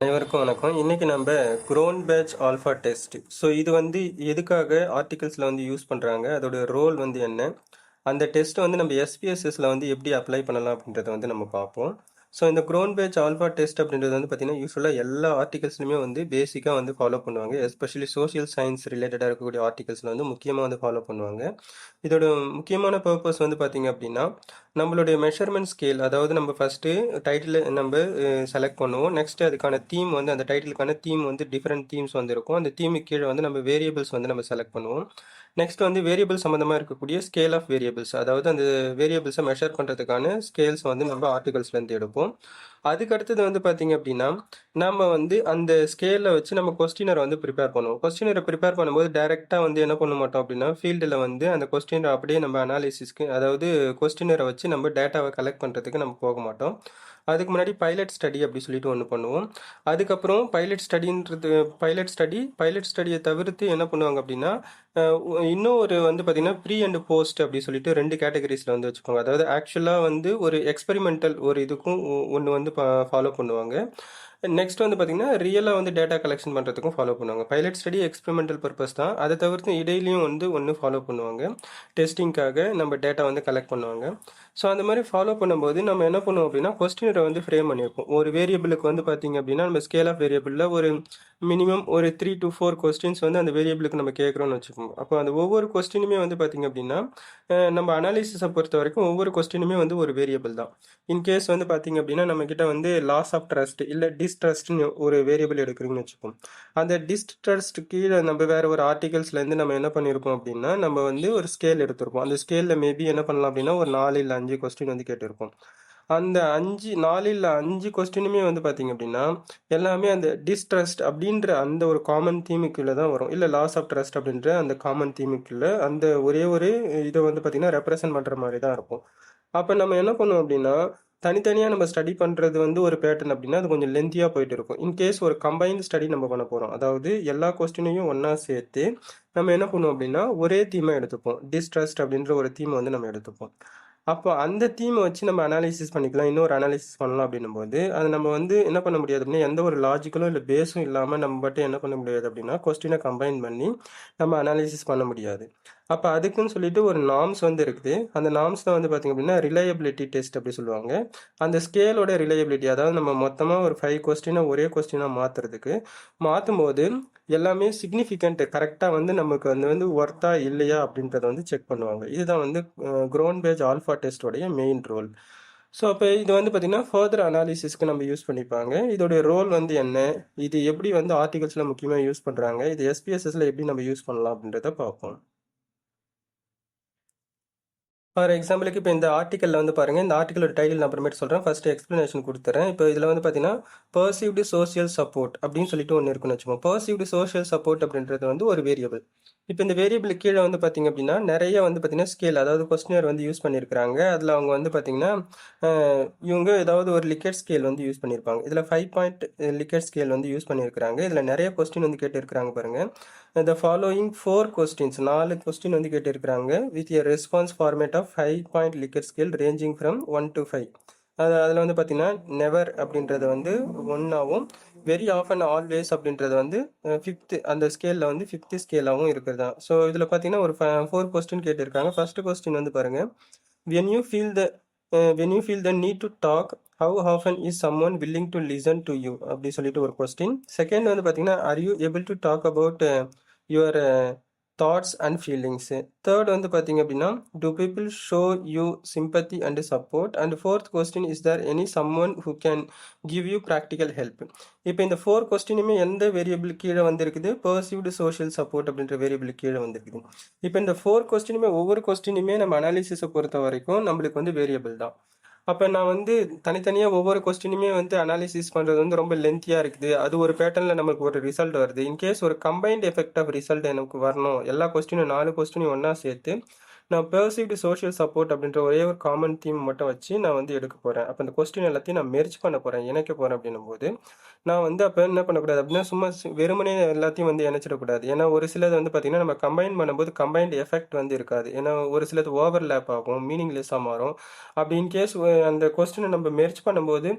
அனைவருக்கும் வணக்கம். இன்னைக்கு நம்ம Cronbach alpha test. So இது வந்து எதுக்காக ஆர்டிகல்ஸில் வந்து யூஸ் பண்ணுறாங்க, அதோட ரோல் வந்து என்ன, அந்த டெஸ்ட்டை வந்து நம்ம எஸ்பிஎஸ்எஸ்ல வந்து எப்படி அப்ளை பண்ணலாம் அப்படின்றத வந்து நம்ம பார்ப்போம். ஸோ இந்த க்ரோன் பேட்ச் ஆல்ஃபா டெஸ்ட் அப்படின்றது வந்து பார்த்தீங்கன்னா யூஸ்வலாக எல்லா ஆர்டிகல்ஸ்லையுமே வந்து பேசிக்காக வந்து ஃபாலோ பண்ணுவாங்க. எஸ்பெஷலி சோஷியல் சயின்ஸ் ரிலேட்டடாக இருக்கக்கூடிய ஆர்டிகல்ஸில் வந்து முக்கியமாக வந்து ஃபாலோ பண்ணுவாங்க. இதோட முக்கியமான பர்பஸ் வந்து பார்த்தீங்க அப்படின்னா நம்மளுடைய மெஷர்மெண்ட் ஸ்கேல், அதாவது நம்ம ஃபஸ்ட்டு டைட்டில் நம்ம செலக்ட் பண்ணுவோம். நெக்ஸ்ட் அதுக்கான தீம் வந்து அந்த டைட்டிலுக்கான தீம் வந்து டிஃப்ரெண்ட் தீம்ஸ் வந்து இருக்கும். அந்த தீமுக்கு கீழே வந்து நம்ம வேரியபிள்ஸ் வந்து நம்ம செலக்ட் பண்ணுவோம். நெக்ஸ்ட் வந்து வேரியபிள் சம்மந்தமாக இருக்கக்கூடிய ஸ்கேல் ஆஃப் வேரியபிள்ஸ், அதாவது அந்த வேரியபிள்ஸை மெஷர் பண்ணுறதுக்கான ஸ்கேல்ஸ் வந்து நம்ம ஆர்டிகல்ஸ்லேருந்து எடுப்போம். அதுக்கு அடுத்தது வந்து பார்த்தீங்க அப்படின்னா நம்ம வந்து அந்த ஸ்கேலில் வச்சு நம்ம கொஸ்டினரை வந்து ப்ரிப்பேர் பண்ணுவோம். கொஸ்டினரை ப்ரிப்பேர் பண்ணும்போது டைரெக்டாக வந்து என்ன பண்ண மாட்டோம் அப்படின்னா ஃபீல்டில் வந்து அந்த கொஸ்டினரை அப்படியே நம்ம அனாலிசிஸ்க்கு, அதாவது கொஸ்டினரை வச்சு நம்ம டேட்டாவை கலெக்ட் பண்ணுறதுக்கு நம்ம போக மாட்டோம். அதுக்கு முன்னாடி பைலட் ஸ்டடி அப்படி சொல்லிட்டு ஒன்று பண்ணுவோம். அதுக்கப்புறம் பைலட் ஸ்டடியை தவிர்த்து என்ன பண்ணுவாங்க அப்படின்னா இன்னும் ஒரு வந்து பார்த்தீங்கன்னா ப்ரீ அண்ட் போஸ்ட் அப்படி சொல்லிட்டு ரெண்டு கேட்டகரிஸில் வந்து வச்சுக்கோங்க. அதாவது ஆக்சுவலாக வந்து ஒரு எக்ஸ்பெரிமெண்டல் ஒரு இதுக்கும் ஒன்று வந்து ஃபாலோ பண்ணுவாங்க. நெக்ஸ்ட் வந்து பார்த்தீங்கன்னா ரியலாக வந்து டேட்டா கலெக்ஷன் பண்ணுறதுக்கும் ஃபாலோ பண்ணுவாங்க. பைலட் ஸ்டடி எக்ஸ்பெரிமெண்டல் பர்பஸ் தான். அதை தவிர்த்து இடையிலையும் வந்து ஒன்று ஃபாலோ பண்ணுவாங்க. டெஸ்டிங்காக நம்ம டேட்டா வந்து கலெக்ட் பண்ணுவாங்க. ஸோ அந்த மாதிரி ஃபாலோ பண்ணும்போது நம்ம என்ன பண்ணுவோம் அப்படின்னா கொஸ்டினரை வந்து ஃப்ரேம் பண்ணியிருப்போம். ஒரு வேரியபிளுக்கு வந்து பார்த்தீங்க அப்படின்னா நம்ம ஸ்கேல் ஆஃப் வேரியபிளில் ஒரு மினிமம் ஒரு 3 to 4 கொஸ்டின்ஸ் வந்து அந்த வேரியபிளுக்கு நம்ம கேட்குறோம்னு வச்சுக்கோங்க. அப்போ அந்த ஒவ்வொரு கொஸ்டினுமே வந்து பார்த்தீங்க அப்படின்னா நம்ம அனாலிசிஸை பொறுத்த வரைக்கும் ஒவ்வொரு கொஸ்டினுமே வந்து ஒரு வேரியபிள் தான். இன்கேஸ் வந்து பார்த்தீங்க அப்படின்னா நம்மக்கிட்ட வந்து லாஸ் ஆஃப் ட்ரஸ்ட் இல்லை டிஸ்ட்ரஸ்ட்னு ஒரு வேரியபிள் எடுக்கிறீங்கன்னு வச்சுப்போம். அந்த டிஸ்ட்ரஸ்ட் கீழே நம்ம வேறு ஒரு ஆர்டிகல்ஸ்லேருந்து நம்ம என்ன பண்ணியிருப்போம் அப்படின்னா நம்ம வந்து ஒரு ஸ்கேல் எடுத்திருப்போம். அந்த ஸ்கேலில் மேபி என்ன பண்ணலாம் அப்படின்னா ஒரு 4 இல்லை 5 கொஸ்டின் வந்து கேட்டிருப்போம். அந்த 4 இல்லை 5 கொஸ்டினுமே வந்து பார்த்தீங்க அப்படின்னா எல்லாமே அந்த டிஸ்ட்ரஸ்ட் அப்படின்ற அந்த ஒரு காமன் தீமுக்குள்ளே தான் வரும். இல்லை லாஸ் ஆஃப் ட்ரஸ்ட் அப்படின்ற அந்த காமன் தீமுக்குள்ளே அந்த ஒரே ஒரு இதை வந்து பார்த்தீங்கன்னா ரெப்ரசன்ட் பண்ணுற மாதிரி தான் இருக்கும். அப்போ நம்ம என்ன பண்ணுவோம் அப்படின்னா தனித்தனியாக நம்ம ஸ்டடி பண்ணுறது வந்து ஒரு பேட்டர்ன் அப்படின்னா அது கொஞ்சம் லென்த்தியாக போயிட்டு இருக்கும். இன்கேஸ் ஒரு கம்பைன்டு ஸ்டடி நம்ம பண்ண போகிறோம், அதாவது எல்லா கொஸ்டினையும் ஒன்றா சேர்த்து நம்ம என்ன பண்ணுவோம் அப்படின்னா ஒரே தீமை எடுத்துப்போம். டிஸ்ட்ரஸ்ட் அப்படின்ற ஒரு தீமை வந்து நம்ம எடுத்துப்போம். அப்போ அந்த தீமை வச்சு நம்ம அனாலிசிஸ் பண்ணிக்கலாம், இன்னொரு அனாலிசிஸ் பண்ணலாம் அப்படின்னும் போது அது நம்ம வந்து என்ன பண்ண முடியாது அப்படின்னா எந்த ஒரு லாஜிக்கலும் இல்லை பேஸும் இல்லாமல் நம்ம மட்டும் என்ன பண்ண முடியாது அப்படின்னா கொஸ்டினை கம்பைன் பண்ணி நம்ம அனாலிசிஸ் பண்ண முடியாது. அப்போ அதுக்குன்னு சொல்லிட்டு ஒரு நார்ம்ஸ் வந்து இருக்குது. அந்த நார்ம்ஸில் வந்து பார்த்திங்க அப்படின்னா ரிலையபிலிட்டி டெஸ்ட் அப்படி சொல்லுவாங்க. அந்த ஸ்கேலோட ரிலையபிலிட்டி, அதாவது நம்ம மொத்தமாக ஒரு 5 கொஸ்டினை ஒரே கொஸ்டினாக மாற்றும் போது எல்லாமே சிக்னிஃபிகண்ட் கரெக்டாக வந்து நமக்கு வந்து ஒர்த்தா இல்லையா அப்படின்றத வந்து செக் பண்ணுவாங்க. இதுதான் வந்து க்ரோன் பேட்ச் ஆல்ஃபா டெஸ்டோடைய மெயின் ரோல். ஸோ அப்போ இது வந்து பார்த்திங்கன்னா ஃபர்தர் அனாலிசிஸ்க்கு நம்ம யூஸ் பண்ணிப்பாங்க. இதோடைய ரோல் வந்து என்ன, இது எப்படி வந்து ஆர்டிகல்ஸில் முக்கியமாக யூஸ் பண்ணுறாங்க, இது எஸ்பிஎஸ்எஸ்ல எப்படி நம்ம யூஸ் பண்ணலாம் அப்படின்றத பார்ப்போம். ஃபார் எக்ஸாம்பிளுக்கு இப்போ இந்த ஆர்டிக்கலில் வந்து பாருங்கள், இந்த ஆர்டிக்கலோட டைட்டில் நான் அப்புறமேட்டு சொல்கிறேன். ஃபஸ்ட்டு எக்ஸ்ப்ளனேஷன் கொடுத்துறேன். இப்போ இதில் வந்து பார்த்தீங்கன்னா பர்சீவ்டு சோஷியல் சப்போர்ட் அப்படின்னு சொல்லிட்டு ஒன்று இருக்குன்னு வச்சுக்கோங்க. பர்சீவ்டு சோஷியல் சப்போர்ட் அப்படின்றது வந்து ஒரு வேரியபிள். இப்போ இந்த வேரியபிள் கீழே வந்து பார்த்தீங்க அப்படின்னா நிறைய வந்து பார்த்தீங்கன்னா ஸ்கேல், அதாவது கொஸ்டினர் வந்து யூஸ் பண்ணியிருக்கிறாங்க. அதில் அவங்க வந்து பார்த்தீங்கன்னா இவங்க ஏதாவது ஒரு லிக்கெட் ஸ்கேல் வந்து யூஸ் பண்ணியிருப்பாங்க. இதில் 5 பாயிண்ட் லிக்கெட் ஸ்கேல் வந்து யூஸ் பண்ணியிருக்கிறாங்க. இதில் நிறைய கொஸ்டின் வந்து கேட்டிருக்கிறாங்க பாருங்கள். த ஃபாலோயிங் 4 கொஸ்டின்ஸ், 4 கொஸ்டின் வந்து கேட்டிருக்கிறாங்க with a response format of 5 point Likert scale ranging from 1 to 5. அதில் வந்து பார்த்தீங்கன்னா நெவர் அப்படின்றது வந்து 1ஆகவும் வெரி ஆஃபன் ஆல்வேஸ் அப்படின்றது வந்து 5th அந்த ஸ்கேலில் வந்து 5th ஸ்கேலாகவும் இருக்கிறது தான். ஸோ இதில் பார்த்தீங்கன்னா ஒரு 4 கொஸ்டின் கேட்டிருக்காங்க. ஃபர்ஸ்ட் கொஸ்டின் வந்து பாருங்கள், when you feel the need to talk, how often is someone willing to listen to you அப்படி சொல்லிட்டு ஒரு கொஸ்டின். செகண்ட் வந்து பார்த்தீங்கன்னா are you able to talk about your thoughts and feelings. Third வந்து பார்த்தீங்க அப்படின்னா do people show you sympathy and support, and fourth question is there any someone who can give you practical help. இப்போ இந்த 4 கொஸ்டினுமே எந்த variable கீழே வந்திருக்குது, perceived social support அப்படின்ற variable கீழே வந்திருக்குது. இப்போ இந்த 4 கொஸ்டினுமே ஒவ்வொரு கொஸ்டினுமே நம்ம அனாலிசிஸை பொறுத்த வரைக்கும் நம்மளுக்கு வந்து வேரியபிள் தான். அப்போ நான் வந்து தனித்தனியாக ஒவ்வொரு கொஸ்டினுமே வந்து அனாலிசிஸ் பண்ணுறது வந்து ரொம்ப லென்த்தியாக இருக்குது. அது ஒரு பேட்டர்னில் நமக்கு ஒரு ரிசல்ட் வருது. இன்கேஸ் ஒரு கம்பைன்ட் எஃபெக்ட் ஆஃப் ரிசல்ட் எனக்கு வரணும், எல்லா கொஸ்டினும் 4 கொஸ்டினையும் ஒன்றா சேர்த்து நான் பெர்சீவ்டு சோஷியல் சப்போர்ட் அப்படின்ற ஒரே ஒரு காமன் தீம் மட்டும் வச்சு நான் வந்து எடுக்க போகிறேன். அப்போ அந்த கொஸ்டின் எல்லாத்தையும் நான் மெர்ஜ் பண்ண போகிறேன், இணைக்க போகிறேன் அப்படின்னும்போது, நான் வந்து அப்போ என்ன பண்ணக்கூடாது அப்படின்னா, சும்மா வெறுமனே எல்லாத்தையும் வந்து இணைச்சிடக்கூடாது. ஏன்னா ஒரு சிலது வந்து பார்த்தீங்கன்னா, நம்ம கம்பைன் பண்ணும்போது கம்பைன்ட் எஃபெக்ட் வந்து இருக்காது. ஏன்னா ஒரு சிலது ஓவர்லேப் ஆகும், மீனிங்லெஸ்ஸாக மாறும். அப்படி இன்கேஸ் அந்த கொஸ்டினை நம்ம மெர்ஜ் பண்ணும்போது,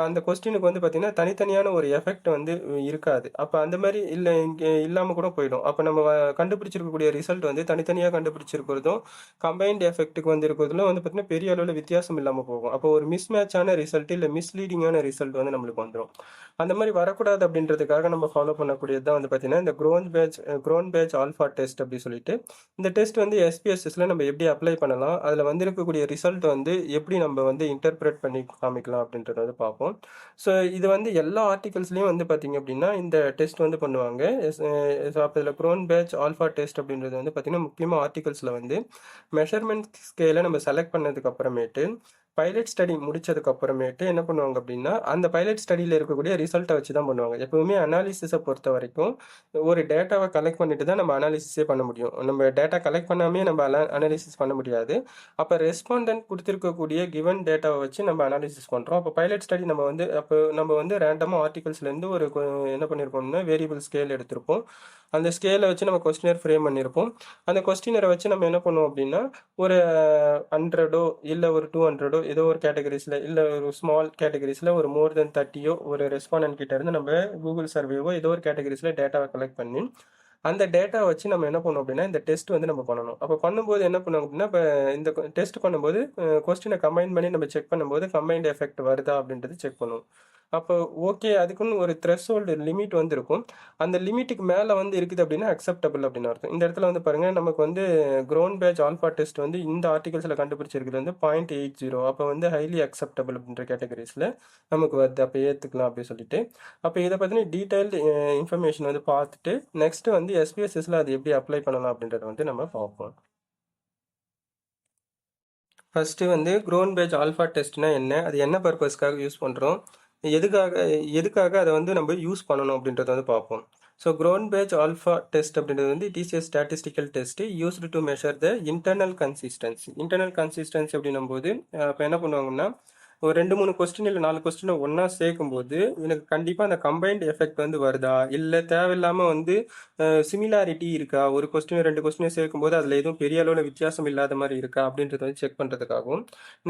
அந்த கொஸ்டினுக்கு வந்து பார்த்தீங்கன்னா, தனித்தனியான ஒரு எஃபெக்ட் வந்து இருக்காது. அப்போ அந்த மாதிரி இல்லை இங்கே இல்லாமல் கூட போயிடும். அப்போ நம்ம கண்டுபிடிச்சிருக்கக்கூடிய ரிசல்ட் வந்து தனித்தனியாக கண்டுபிடிச்சிருக்கிறதும் கம்பைன்ட் எஃபெக்ட்டுக்கு வந்து இருக்கிறதுல வந்து பார்த்தீங்கன்னா பெரிய அளவில் வித்தியாசம் இல்லாமல் போகும். அப்போ ஒரு மிஸ்மேட்சான ரிசல்ட் இல்லை மிஸ்லீடிங்கான ரிசல்ட் வந்து நம்மளுக்கு வந்துடும். அந்த மாதிரி வரக்கூடாது அப்படின்றதுக்காக நம்ம ஃபாலோ பண்ணக்கூடியது தான் வந்து பார்த்தீங்கன்னா இந்த க்ரோன் பேட்ச் ஆல்ஃபா டெஸ்ட் அப்படி சொல்லிட்டு இந்த டெஸ்ட் வந்து எஸ்பிஎஸ்எஸ்ல நம்ம எப்படி அப்ளை பண்ணலாம், அதில் வந்திருக்கக்கூடிய ரிசல்ட் வந்து எப்படி நம்ம வந்து இன்டர்பிரேட் பண்ணி காமிக்கலாம் அப்படின்றத வந்து பார்ப்போம். ஸோ இது வந்து எல்லா ஆர்டிகல்ஸ்லையும் வந்து பார்த்தீங்க அப்படின்னா இந்த டெஸ்ட் வந்து பண்ணுவாங்க. அப்போ இதில் க்ரோன் பேட்ச் ஆல்ஃபா டெஸ்ட் அப்படின்றது வந்து பார்த்தீங்கன்னா முக்கியமாக ஆர்டிகல்ஸில் வந்து மெஷர்மெண்ட் ஸ்கேலை நம்ம செலக்ட் பண்ணதுக்கு அப்புறமேட்டு பைலட் ஸ்டடி முடிச்சதுக்கு அப்புறமேட்டு என்ன பண்ணுவாங்க அப்படின்னா அந்த பைலட் ஸ்டடியில் இருக்கக்கூடிய ரிசல்ட்டை வச்சு தான் பண்ணுவாங்க. எப்பவுமே அனாலிசிஸை பொறுத்த வரைக்கும் ஒரு டேட்டாவை கலெக்ட் பண்ணிட்டு தான் நம்ம அனாலிசிஸே பண்ண முடியும். நம்ம டேட்டா கலெக்ட் பண்ணாமே நம்ம அனாலிசிஸ் பண்ண முடியாது. அப்போ ரெஸ்பாண்டன்ட் கொடுத்துருக்கக்கூடிய கிவன் டேட்டாவை வச்சு நம்ம அனாலிசிஸ் பண்ணுறோம். அப்போ பைலட் ஸ்டடி நம்ம வந்து ரேண்டமாக ஆர்டிகல்ஸ்லேருந்து என்ன பண்ணியிருப்போம்னா வேரியபிள் ஸ்கேல் எடுத்திருப்போம். அந்த ஸ்கேலை வச்சு நம்ம கொஸ்டினர் ஃப்ரேம் பண்ணியிருப்போம். அந்த கொஸ்டினரை வச்சு நம்ம என்ன பண்ணுவோம் அப்படின்னா ஒரு 100 இல்லை ஒரு 200 ஏதோ ஒரு கேட்டகரிஸில் இல்லை ஒரு ஸ்மால் கேட்டகரிஸில் ஒரு மோர் தென் 30 ஒரு ரெஸ்பாண்டன்ட் கிட்ட இருந்து நம்ம கூகுள் சர்வேவோ ஏதோ ஒரு கேட்டகரிஸில் டேட்டாவை கலெக்ட் பண்ணி அந்த டேட்டா வச்சு நம்ம என்ன பண்ணோம் அப்படின்னா இந்த டெஸ்ட் வந்து நம்ம பண்ணணும். அப்போ பண்ணும்போது என்ன பண்ணுவோம் அப்படின்னா இப்போ இந்த டெஸ்ட் பண்ணும்போது கொஸ்டினை கம்பைன் பண்ணி நம்ம செக் பண்ணும்போது கம்பைன்ட் எஃபெக்ட் வருதா அப்படின்றது செக் பண்ணுவோம். அப்போ ஓகே அதுக்குன்னு ஒரு த்ரெஷ்ஹோல்டு லிமிட் வந்து இருக்கும். அந்த லிமிட்டுக்கு மேலே வந்து இருக்குது அப்படின்னா அக்செப்டபிள் அப்படின்னு அர்த்தம். இந்த இடத்துல வந்து பாருங்கள் நமக்கு வந்து க்ரோன் பேட்ச் ஆல்ஃபா டெஸ்ட் வந்து இந்த ஆர்டிகல்ஸில் கண்டுபிடிச்சிருக்கிறது வந்து 0.80. அப்போ வந்து ஹைலி அக்செப்டபிள் அப்படின்ற கேட்டகரிஸில் நமக்கு வருது. அப்போ ஏற்றுக்கலாம் அப்படின்னு சொல்லிட்டு அப்போ இதை பற்றின டீட்டெயில்டு இன்ஃபர்மேஷன் வந்து பார்த்துட்டு நெக்ஸ்ட்டு வந்து எஸ்பிஎஸ்எஸ்ல அது எப்படி அப்ளை பண்ணலாம் அப்படின்றத வந்து நம்ம பார்ப்போம். ஃபஸ்ட்டு வந்து க்ரோன் பேட்ச் ஆல்ஃபா டெஸ்ட்னா என்ன, அது என்ன பர்பஸ்க்காக யூஸ் பண்ணுறோம், எதுக்காக எதுக்காக அதை வந்து நம்ம யூஸ் பண்ணணும் அப்படின்றத வந்து பார்ப்போம். So Cronbach alpha test அப்படின்றது வந்து it is a statistical test used to measure the internal consistency அப்படின்னும் போது இப்போ என்ன பண்ணுவாங்கன்னா ஒரு 2-3 கொஸ்டின் இல்லை 4 கொஸ்டினை ஒன்றா சேர்க்கும்போது எனக்கு கண்டிப்பாக அந்த கம்பைன்ட் எஃபெக்ட் வந்து வருதா, இல்லை தேவையில்லாமல் வந்து சிமிலாரிட்டி இருக்கா, ஒரு கொஸ்டின் 2 கொஸ்டினை சேர்க்கும்போது அதில் எதுவும் பெரிய அளவில் வித்தியாசம் இல்லாத மாதிரி இருக்கா அப்படின்றத வந்து செக் பண்ணுறதுக்காகவும்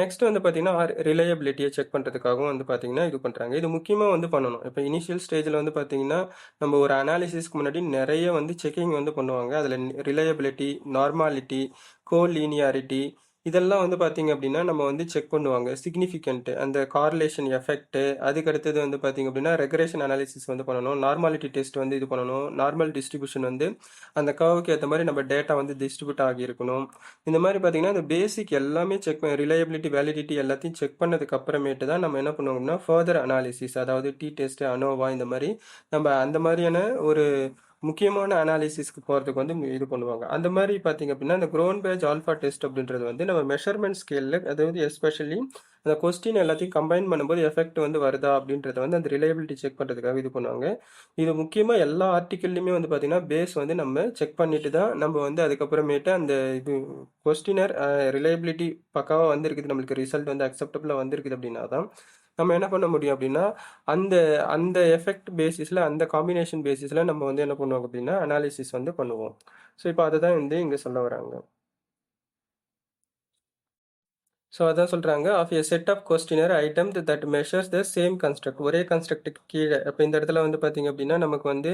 நெக்ஸ்ட் வந்து பார்த்தீங்கன்னா ரிலையபிலிட்டியை செக் பண்ணுறதுக்காகவும் வந்து பார்த்தீங்கன்னா இது பண்ணுறாங்க. இது முக்கியமாக வந்து பண்ணணும். இப்போ இனிஷியல் ஸ்டேஜில் வந்து பார்த்தீங்கன்னா நம்ம ஒரு அனாலிசிஸ்க்கு முன்னாடி நிறைய வந்து செக்கிங் வந்து பண்ணுவாங்க. அதில் ரிலையபிலிட்டி, நார்மாலிட்டி, கோலீனியாரிட்டி இதெல்லாம் வந்து பார்த்தீங்க அப்படின்னா நம்ம வந்து செக் பண்ணுவாங்க. சிக்னிஃபிகண்ட் அந்த கார்லேஷன் எஃபெக்ட், அதுக்கு அடுத்தது வந்து பார்த்தீங்க அப்படின்னா ரெக்ரேஷன் அனாலிசிஸ் வந்து பண்ணணும். நார்மாலிட்டி டெஸ்ட் வந்து இது பண்ணணும். நார்மல் டிஸ்ட்ரிபியூஷன் வந்து அந்த கர்வுக்கு ஏற்ற மாதிரி நம்ம டேட்டா வந்து டிஸ்ட்ரிபியூட் ஆகியிருக்கணும். இந்த மாதிரி பார்த்தீங்கன்னா இந்த பேசிக் எல்லாமே செக் ரிலையபிலிட்டி, வேலிடிட்டி எல்லாத்தையும் செக் பண்ணதுக்கு அப்புறமேட்டு தான் நம்ம என்ன பண்ணுவோம்னா ஃபர்தர் அனாலிசிஸ், அதாவது டி டெஸ்ட், அனோவா இந்த மாதிரி நம்ம அந்த மாதிரியான ஒரு முக்கியமான அனாலிசிஸ்க்கு போகிறதுக்கு வந்து இது பண்ணுவாங்க. அந்த மாதிரி பார்த்தீங்க அப்படின்னா இந்த க்ரோன் பேட்ச் ஆல்ஃபா டெஸ்ட் அப்படின்றது வந்து நம்ம மெஷர்மெண்ட் ஸ்கேலில் அதாவது எஸ்பெஷலி அந்த கொஸ்டின் எல்லாத்தையும் கம்பைன் பண்ணும்போது எஃபெக்ட் வந்து வருதா அப்படின்றத வந்து அந்த ரிலையபிலிட்டி செக் பண்ணுறதுக்காக இது பண்ணுவாங்க. இது முக்கியமாக எல்லா ஆர்டிக்கல்லையுமே வந்து பார்த்தீங்கன்னா பேஸ் வந்து நம்ம செக் பண்ணிட்டு தான் நம்ம வந்து அதுக்கப்புறமேட்டு அந்த இது கொஸ்டினர் ரிலையபிலிட்டி பக்காவாக வந்திருக்குது, நம்மளுக்கு ரிசல்ட் வந்து அக்செப்டபுளாக வந்திருக்குது அப்படின்னா தான் நம்ம என்ன பண்ண முடியும் அப்படின்னா அந்த அந்த எஃபெக்ட் பேசிஸில் அந்த காம்பினேஷன் பேசிஸில் நம்ம வந்து என்ன பண்ணுவோம் அப்படின்னா அனாலிசிஸ் வந்து பண்ணுவோம். ஸோ இப்போ அதை தான் வந்து இங்கே சொல்ல வராங்க. ஸோ அதான் சொல்கிறாங்க of a set of questionnaire item that measures the same construct, ஒரே கன்ஸ்ட்ரக்ட்டுக்கு கீழே. அப்போ இந்த இடத்துல வந்து பார்த்தீங்க அப்படின்னா நமக்கு வந்து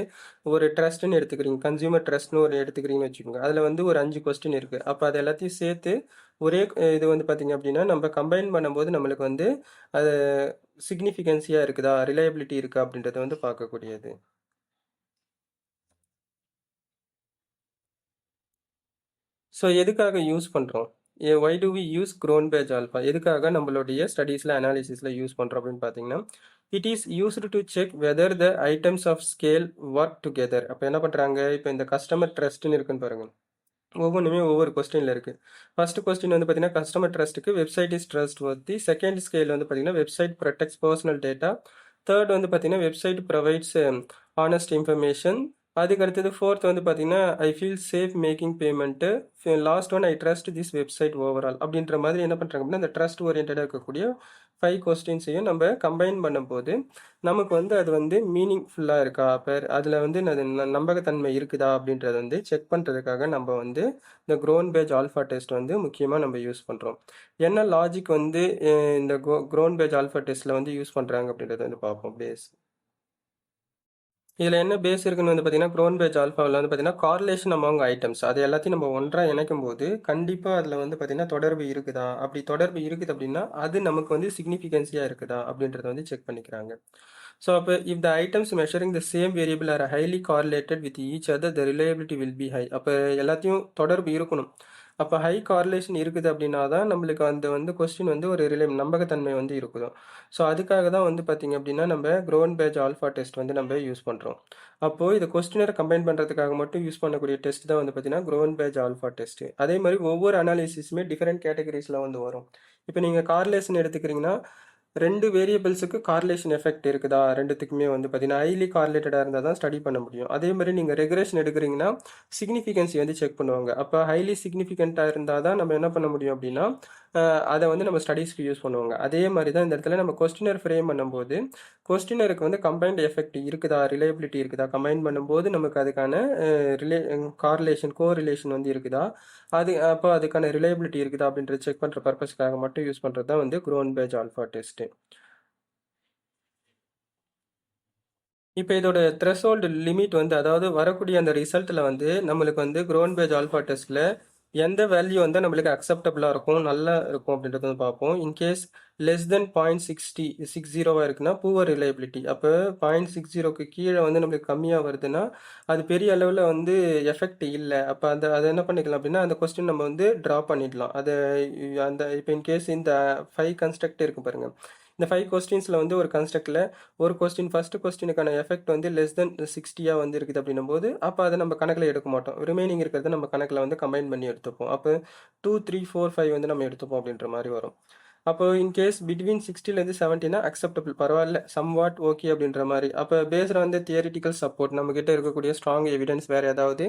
ஒரு ட்ரஸ்ட்னு எடுத்துக்கிறீங்க, கன்சியூமர் ட்ரஸ்ட்னு ஒரு எடுத்துக்கிறீங்கன்னு வச்சுக்கோங்க. அதில் வந்து ஒரு 5 கொஸ்டின் இருக்குது. அப்போ அது எல்லாத்தையும் சேர்த்து ஒரே இது வந்து பார்த்தீங்க அப்படின்னா நம்ம கம்பைன் பண்ணும்போது நம்மளுக்கு வந்து அது சிக்னிஃபிகன்சியாக இருக்குதா, ரிலையபிலிட்டி இருக்கா அப்படின்றத வந்து பார்க்கக்கூடியது. ஸோ எதுக்காக யூஸ் பண்ணுறோம், why do we use Cronbach alpha, எதுக்காக நம்மளுடைய ஸ்டடீஸில் அனாலிசிஸில் யூஸ் பண்ணுறோம் அப்படின்னு பார்த்தீங்கன்னா it is used to check whether the items of scale work together. அப்போ என்ன பண்ணுறாங்க, இப்போ இந்த கஸ்டமர் ட்ரஸ்ட்னு இருக்குன்னு பாருங்கள், ஒவ்வொன்றுமே ஒவ்வொரு கொஸ்டினில் இருக்குது. ஃபர்ஸ்ட் கொஸ்டின் வந்து பார்த்தீங்கன்னா கஸ்டமர் ட்ரஸ்ட்டுக்கு website is trustworthy. Second scale வந்து பார்த்தீங்கன்னா website protects personal data. Third வந்து பார்த்தீங்கன்னா வெப்சைட் ப்ரொவைட்ஸ் ஆனஸ்ட் இன்ஃபர்மேஷன். அதுக்கு அடுத்தது ஃபோர்த் வந்து பார்த்தீங்கன்னா, ஐ feel safe making payment. Last one I trust this website overall அப்படின்ற மாதிரி என்ன பண்ணுறாங்க அப்படின்னா, அந்த ட்ரஸ்ட் ஓரியன்டா இருக்கக்கூடிய 5 கொஸ்டின்ஸையும் நம்ம கம்பைன் பண்ணும்போது, நமக்கு வந்து அது வந்து மீனிங்ஃபுல்லா இருக்கா? அதில வந்து நம்பகத்தன்மை இருக்குதா? அப்படின்றத வந்து செக் பண்ணுறதுக்காக நம்ம வந்து இந்த க்ரோன்பேஜ் ஆல்ஃபா டெஸ்ட் வந்து முக்கியமா நம்ம யூஸ் பண்ணுறோம். என்ன லாஜிக் வந்து இந்த க்ரோன்பேஜ் ஆல்ஃபா டெஸ்ட்ல வந்து யூஸ் பண்ணுறாங்க அப்படின்றத வந்து பார்ப்போம் பேஸ். இதில் என்ன பேஸ் இருக்குன்னு வந்து பார்த்தீங்கன்னா, க்ரோன்பேஜ் ஆல்ஃபாவில் வந்து பார்த்தீங்கன்னா, கார்லேஷன் அமாங் ஐட்டம்ஸ். அது எல்லாத்தையும் நம்ம ஒன்றா இணைக்கும்போது, கண்டிப்பாக அதில் வந்து பார்த்தீங்கன்னா, தொடர்பு இருக்குதா? அப்படி தொடர்பு இருக்குது அப்படின்னா, அது நமக்கு வந்து சிக்னிஃபிகன்ஸியா இருக்குதா? அப்படின்றத வந்து செக் பண்ணிக்கிறாங்க. ஸோ, அப்போ if the items measuring the same variable are highly correlated with each other, the reliability will be high. அப்போ எல்லாத்தையும் தொடர்பு இருக்கணும். அப்போ ஹை கார்லேஷன் இருக்குது அப்படின்னா தான் நம்மளுக்கு அந்த வந்து கொஸ்டின் வந்து ஒரு நம்பகத்தன்மை வந்து இருக்குது. ஸோ அதுக்காக தான் வந்து பார்த்தீங்க அப்படின்னா நம்ம க்ரோன்பேஜ் ஆல்ஃபா டெஸ்ட் வந்து நம்ம யூஸ் பண்ணுறோம். அப்போது இது கொஸ்டினரை கம்பைன் பண்ணுறதுக்காக மட்டும் யூஸ் பண்ணக்கூடிய டெஸ்ட் தான் வந்து பார்த்தீங்கன்னா க்ரோன்பேஜ் ஆல்ஃபா டெஸ்ட்டு. அதே மாதிரி ஒவ்வொரு அனாலிசிஸுமே டிஃப்ரெண்ட் கேட்டகரிஸில் வந்து வரும். இப்போ நீங்கள் கார்லேஷன் எடுத்துக்கிறீங்கன்னா 2 வேரியபிள்ஸுக்கு கார்லேஷன் எஃபெக்ட் இருக்குதா? 2த்துக்குமே வந்து பார்த்தீங்கன்னா, ஹைலி கார்லேட்டடா இருந்தா தான் ஸ்டடி பண்ண முடியும். அதே மாரி நீங்க ரெக்ரெஷன் எடுக்குறீங்கன்னா, சிக்னிஃபிகன்சி வந்து செக் பண்ணுவாங்க. அப்ப ஹைலி சிக்னிஃபிகன்ட்டா இருந்தா தான் நம்ம என்ன பண்ண முடியும் அப்டின்னா, அத வந்து நம்ம ஸ்டடீஸ்க்கு யூஸ் பண்ணுவாங்க. அதே மாரி தான் இந்த இடத்துல நம்ம கொஸ்டினர் ஃப்ரேம் பண்ணும்போது, கொஸ்டினருக்கு வந்து கம்பைன்ட் எஃபெக்ட் இருக்குதா? ரிலையபிலிட்டி இருக்குதா? கம்பைன் பண்ணும்போது நமக்கு அதுக்கான அ ரிலே கார்லேஷன், கோரிலேஷன் வந்து இருக்குதா? அப்போ அதுக்கான ரிலையபிலிட்டி இருக்குதா? அப்படின்றத செக் பண்ற பர்ப்பஸ்க்காக மட்டும் யூஸ் பண்றது தான் வந்து க்ரோன்பேஜ் ஆல்ஃபா டெஸ்ட்டு. இப்ப இதோட த்ரெஷோல்டு லிமிட் வந்து அதாவது வரக்கூடிய அந்த ரிசல்ட்ல வந்து நம்மளுக்கு வந்து க்ரோன்பேஜ் ஆல்ஃபா டெஸ்ட்ல எந்த வேல்யூ வந்து நம்மளுக்கு அக்செப்டபிளா இருக்கும், நல்லா இருக்கும் அப்படின்றத வந்து பார்ப்போம். இன்கேஸ் லெஸ் தென் 0.60 இருக்குன்னா புவர் ரிலையபிலிட்டி. அப்போ 0.60க்கு கீழே வந்து நம்மளுக்கு கம்மியாக வருதுன்னா அது பெரிய அளவில் வந்து எஃபெக்ட் இல்லை. அப்போ அதை என்ன பண்ணிக்கலாம் அப்படின்னா அந்த கொஸ்டின் நம்ம வந்து ட்ரா பண்ணிடலாம். அந்த இப்போ இன்கேஸ் இந்த 5 கன்ஸ்ட்ரக்ட் இருக்கு பாருங்க. இந்த 5 கொஸ்டின்ஸில் வந்து ஒரு கன்ஸ்ட்ரக்டில் ஒரு கொஸ்டின் ஃபர்ஸ்ட் கொஸ்டினுக்கான எஃபெக்ட் வந்து லெஸ் தென் 60 வந்து இருக்குது அப்படின்னும் போது அப்போ அதை நம்ம கணக்கில் எடுக்க மாட்டோம். ரிமைனிங் இருக்கிறத நம்ம கணக்கில் வந்து கம்பைன் பண்ணி எடுத்துப்போம். அப்போ 2, 3, 4, 5 வந்து நம்ம எடுத்துப்போம் அப்படின்ற மாதிரி வரும். அப்போ இன்கேஸ் பிட்வீன் 60லேருந்து 70னா அக்செப்டபிள், பரவாயில்ல, சம்வாட் ஓகே அப்படின்ற மாதிரி. அப்போ பேஸ்ட் வந்து தியரிட்டிக்கல் சப்போர்ட் நம்மக்கிட்ட இருக்கக்கூடிய ஸ்ட்ராங் எவிடன்ஸ் வேறு ஏதாவது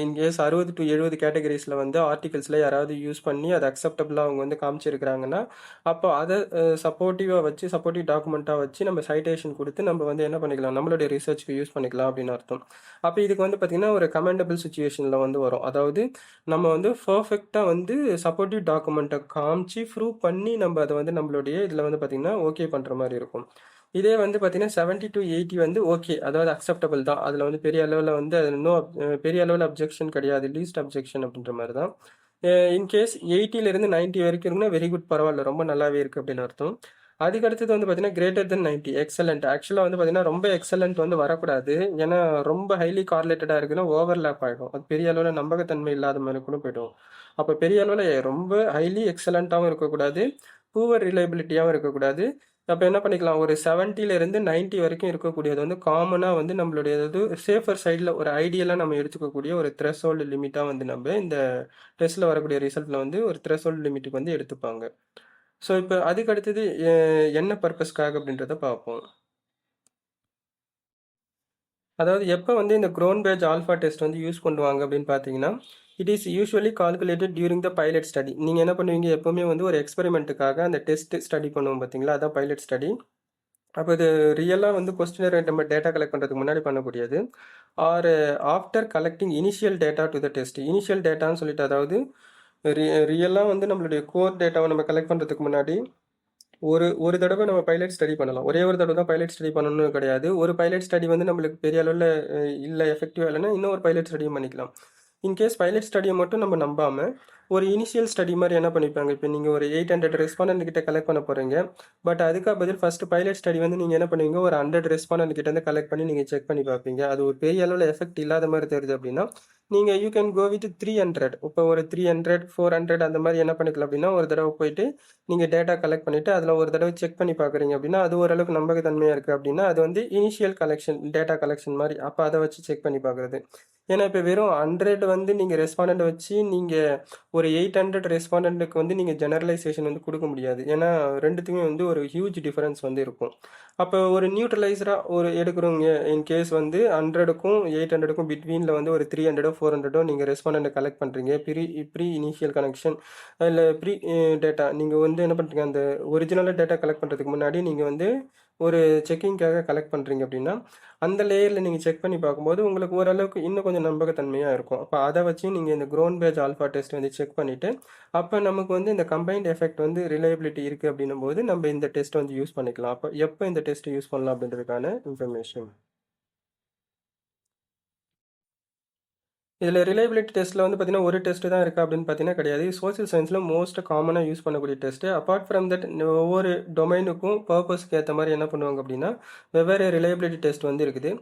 இன்கேஸ் 60 to 70 கேட்டகரிஸில் வந்து ஆர்டிகல்ஸில் யாராவது யூஸ் பண்ணி அதை அக்செப்டபிளாக அவங்க வந்து காமிச்சிருக்கிறாங்கன்னா அப்போ அதை சப்போர்ட்டிவாக வச்சு சப்போர்ட்டிவ் டாக்குமெண்ட்டாக வச்சு நம்ம சைட்டேஷன் கொடுத்து நம்ம வந்து என்ன பண்ணிக்கலாம், நம்மளுடைய ரிசர்ச்சுக்கு யூஸ் பண்ணிக்கலாம் அப்படின்னு அர்த்தம். அப்போ இதுக்கு வந்து பார்த்திங்கன்னா ஒரு கமெண்டபிள் சுச்சுவேஷனில் வந்து வரும். அதாவது நம்ம வந்து பர்ஃபெக்டாக வந்து சப்போர்ட்டிவ் டாக்குமெண்ட்டை காமிச்சு ப்ரூவ் பண்ணி நம்ம அதை வந்து நம்மளுடைய இதில் வந்து பார்த்திங்கன்னா ஓகே பண்ணுற மாதிரி இருக்கும். இதே வந்து பார்த்தீங்கன்னா 70 to 80 வந்து ஓகே, அதாவது அக்செப்டபிள் தான். அதில் வந்து பெரிய அளவில் வந்து அது பெரிய அளவில் அப்ஜெக்ஷன் கிடையாது, லீஸ்ட் அப்ஜெக்ஷன் அப்படின்ற மாதிரி தான். இன்கேஸ் 80லேருந்து 90 வரைக்கும் இருக்குன்னா வெரி குட், பரவாயில்ல, ரொம்ப நல்லாவே இருக்குது அப்படின்னு அர்த்தம். அதுக்கு அடுத்தது வந்து பார்த்தீங்கன்னா கிரேட்டர் தென் 90 எக்ஸலண்ட். ஆக்சுவலாக வந்து பார்த்தீங்கன்னா ரொம்ப எக்ஸலண்ட் வந்து வரக்கூடாது. ஏன்னா ரொம்ப ஹைலி கார்லேட்டடாக இருக்குன்னா ஓவர்லேப் ஆகிடும். அது பெரிய அளவில் நம்பகத்தன்மை இல்லாத மாதிரி கூட போய்டும். அப்போ பெரிய அளவில் ரொம்ப ஹைலி எக்ஸலண்ட்டாகவும் இருக்கக்கூடாது, பூவர் ரிலையபிலிட்டியாகவும் இருக்கக்கூடாது. அப்போ என்ன பண்ணிக்கலாம், ஒரு 70லேருந்து 90 வரைக்கும் இருக்கக்கூடியது வந்து காமனாக வந்து நம்மளுடைய சேஃபர் சைடில் ஒரு ஐடியலாக நம்ம எடுத்துக்கக்கூடிய ஒரு த்ரெஷோல்டு லிமிட்டாக வந்து நம்ம இந்த டெஸ்ட்டில் வரக்கூடிய ரிசல்ட்டில் வந்து ஒரு த்ரெஷோல்டு லிமிட்டுக்கு வந்து எடுத்துப்பாங்க. ஸோ இப்போ அதுக்கு அடுத்தது என்ன பர்பஸ்க்காக அப்படின்றத பார்ப்போம். அதாவது எப்போ வந்து இந்த க்ரோன்பேஜ் ஆல்ஃபா டெஸ்ட் வந்து யூஸ் பண்ணுவாங்க அப்படின்னு பார்த்தீங்கன்னா, it is usually calculated during the pilot study. நீங்கள் என்ன பண்ணுவீங்க, எப்போவுமே வந்து ஒரு எக்ஸ்பெரிமெண்ட்டுக்காக அந்த டெஸ்ட் ஸ்டடி பண்ணுவோம் பார்த்தீங்களா, அதான் பைலட் ஸ்டடி. அப்போ இது ரியலாக வந்து கொஸ்டினர் நம்ம டேட்டா கலெக்ட் பண்ணுறதுக்கு முன்னாடி பண்ணக்கூடியது. Or after collecting initial data to the test. Initial டேட்டான்னு சொல்லிட்டு அதாவது ரியலாக வந்து நம்மளுடைய கோர் டேட்டாவை நம்ம கலெக்ட் பண்ணுறதுக்கு முன்னாடி ஒரு ஒரு தடவை நம்ம பைலட் ஸ்டடி பண்ணலாம். ஒரே ஒரு தடவை தான் பைலட் ஸ்டடி பண்ணணும்னு கிடையாது. ஒரு பைலட் ஸ்டடி வந்து நம்மளுக்கு பெரிய அளவில் இல்லை, எஃபெக்டிவாக இல்லைன்னா இன்னொரு பைலட் ஸ்டடியும் பண்ணிக்கலாம். இன்கேஸ் பைலட் ஸ்டடியை மட்டும் நம்ம நம்பாமல் ஒரு இனிஷியல் ஸ்டடி மாதிரி என்ன பண்ணிப்பாங்க, இப்போ நீங்கள் ஒரு 800 ரெஸ்பாண்டன்ட் கிட்ட கலெக்ட் பண்ண போகிறீங்க. பட் அதுக்காக பதில் ஃபஸ்ட்டு பைலட் ஸ்டடி வந்து நீங்கள் என்ன பண்ணுவீங்க, ஒரு 100 ரெஸ்பாண்டன்ட் கிட்ட இருந்து கலெக்ட் பண்ணி நீங்கள் செக் பண்ணி பார்ப்பீங்க. அது ஒரு பெரிய அளவில் எஃபெக்ட் இல்லாத மாதிரி தெரியுது அப்படின்னா நீங்கள் யூ கேன் கோ வித் 300. இப்போ ஒரு 300, 400 அந்த மாதிரி என்ன பண்ணிக்கலாம் அப்படின்னா ஒரு தடவை போயிட்டு நீங்கள் டேட்டா கலெக்ட் பண்ணிவிட்டு அதில் ஒரு தடவை செக் பண்ணி பார்க்குறீங்க அப்படின்னா அது ஓரளவுக்கு நம்பகத்தன்மையாக இருக்குது அப்படின்னா அது வந்து இனிஷியல் கலெக்ஷன், டேட்டா கலெக்ஷன் மாதிரி. அப்போ அதை வச்சு செக் பண்ணி பார்க்குறது. ஏன்னா இப்போ வெறும் 100 வந்து நீங்கள் ரெஸ்பாண்டன்ட் வச்சு நீங்கள் ஒரு 800 ரெஸ்பாண்டன்ட்டுக்கு வந்து நீங்கள் ஜெனரலைசேஷன் வந்து கொடுக்க முடியாது. ஏன்னா ரெண்டுத்துக்குமே வந்து ஒரு ஹியூஜ் டிஃபரன்ஸ் வந்து இருக்கும். அப்போ ஒரு நியூட்ரலைசராக ஒரு எடுக்கிறவங்க இன்கேஸ் வந்து 100க்கும் 800க்கும் பிட்வீனில் வந்து ஒரு 300 400 நீங்கள் ரெஸ்பாண்டண்ட்டை கலெக்ட் பண்ணுறீங்க. ப்ரீ இனிஷியல் கனெக்ஷன் இல்லை ப்ரீ டேட்டா நீங்கள் வந்து என்ன பண்ணுறீங்க, அந்த ஒரிஜினலாக டேட்டா கலெக்ட் பண்ணுறதுக்கு முன்னாடி நீங்கள் வந்து ஒரு செக்கிங்காக கலெக்ட் பண்ணுறீங்க அப்படின்னா அந்த லேயரில் நீங்கள் செக் பண்ணி பார்க்கும்போது உங்களுக்கு ஓரளவுக்கு இன்னும் கொஞ்சம் நம்பகத்தன்மையாக இருக்கும். அப்போ அதை வச்சு நீங்கள் இந்த க்ரோன் பேட்ச் ஆல்ஃபா டெஸ்ட் வந்து செக் பண்ணிவிட்டு அப்போ நமக்கு வந்து இந்த கம்பைன்ட் எஃபெக்ட் வந்து ரிலையபிலிட்டி இருக்குது அப்படின்னும் போது நம்ம இந்த டெஸ்ட் வந்து யூஸ் பண்ணிக்கலாம். அப்போ எப்போ இந்த டெஸ்ட் யூஸ் பண்ணலாம் அப்படின்றதுக்கான இன்ஃபர்மேஷன். இதில் ரிலையபிலிட்டி டெஸ்ட்டில் வந்து பார்த்தீங்கன்னா ஒரு டெஸ்ட் தான் இருக்கா அப்படின்னு பார்த்தீங்கன்னா கிடையாது. சோசியல் சயின்ஸில் மோஸ்ட் காமனாக யூஸ் பண்ணக்கூடிய டெஸ்ட்டு. அப்பார்ட் ஃப்ரம் தட் ஒவ்வொரு டொமைனுக்கும் பர்பஸ்க்கு ஏற்ற மாதிரி என்ன பண்ணுவாங்க அப்படின்னா வெவ்வேறு ரிலையபிலிட்டி டெஸ்ட் வந்து இருக்குது.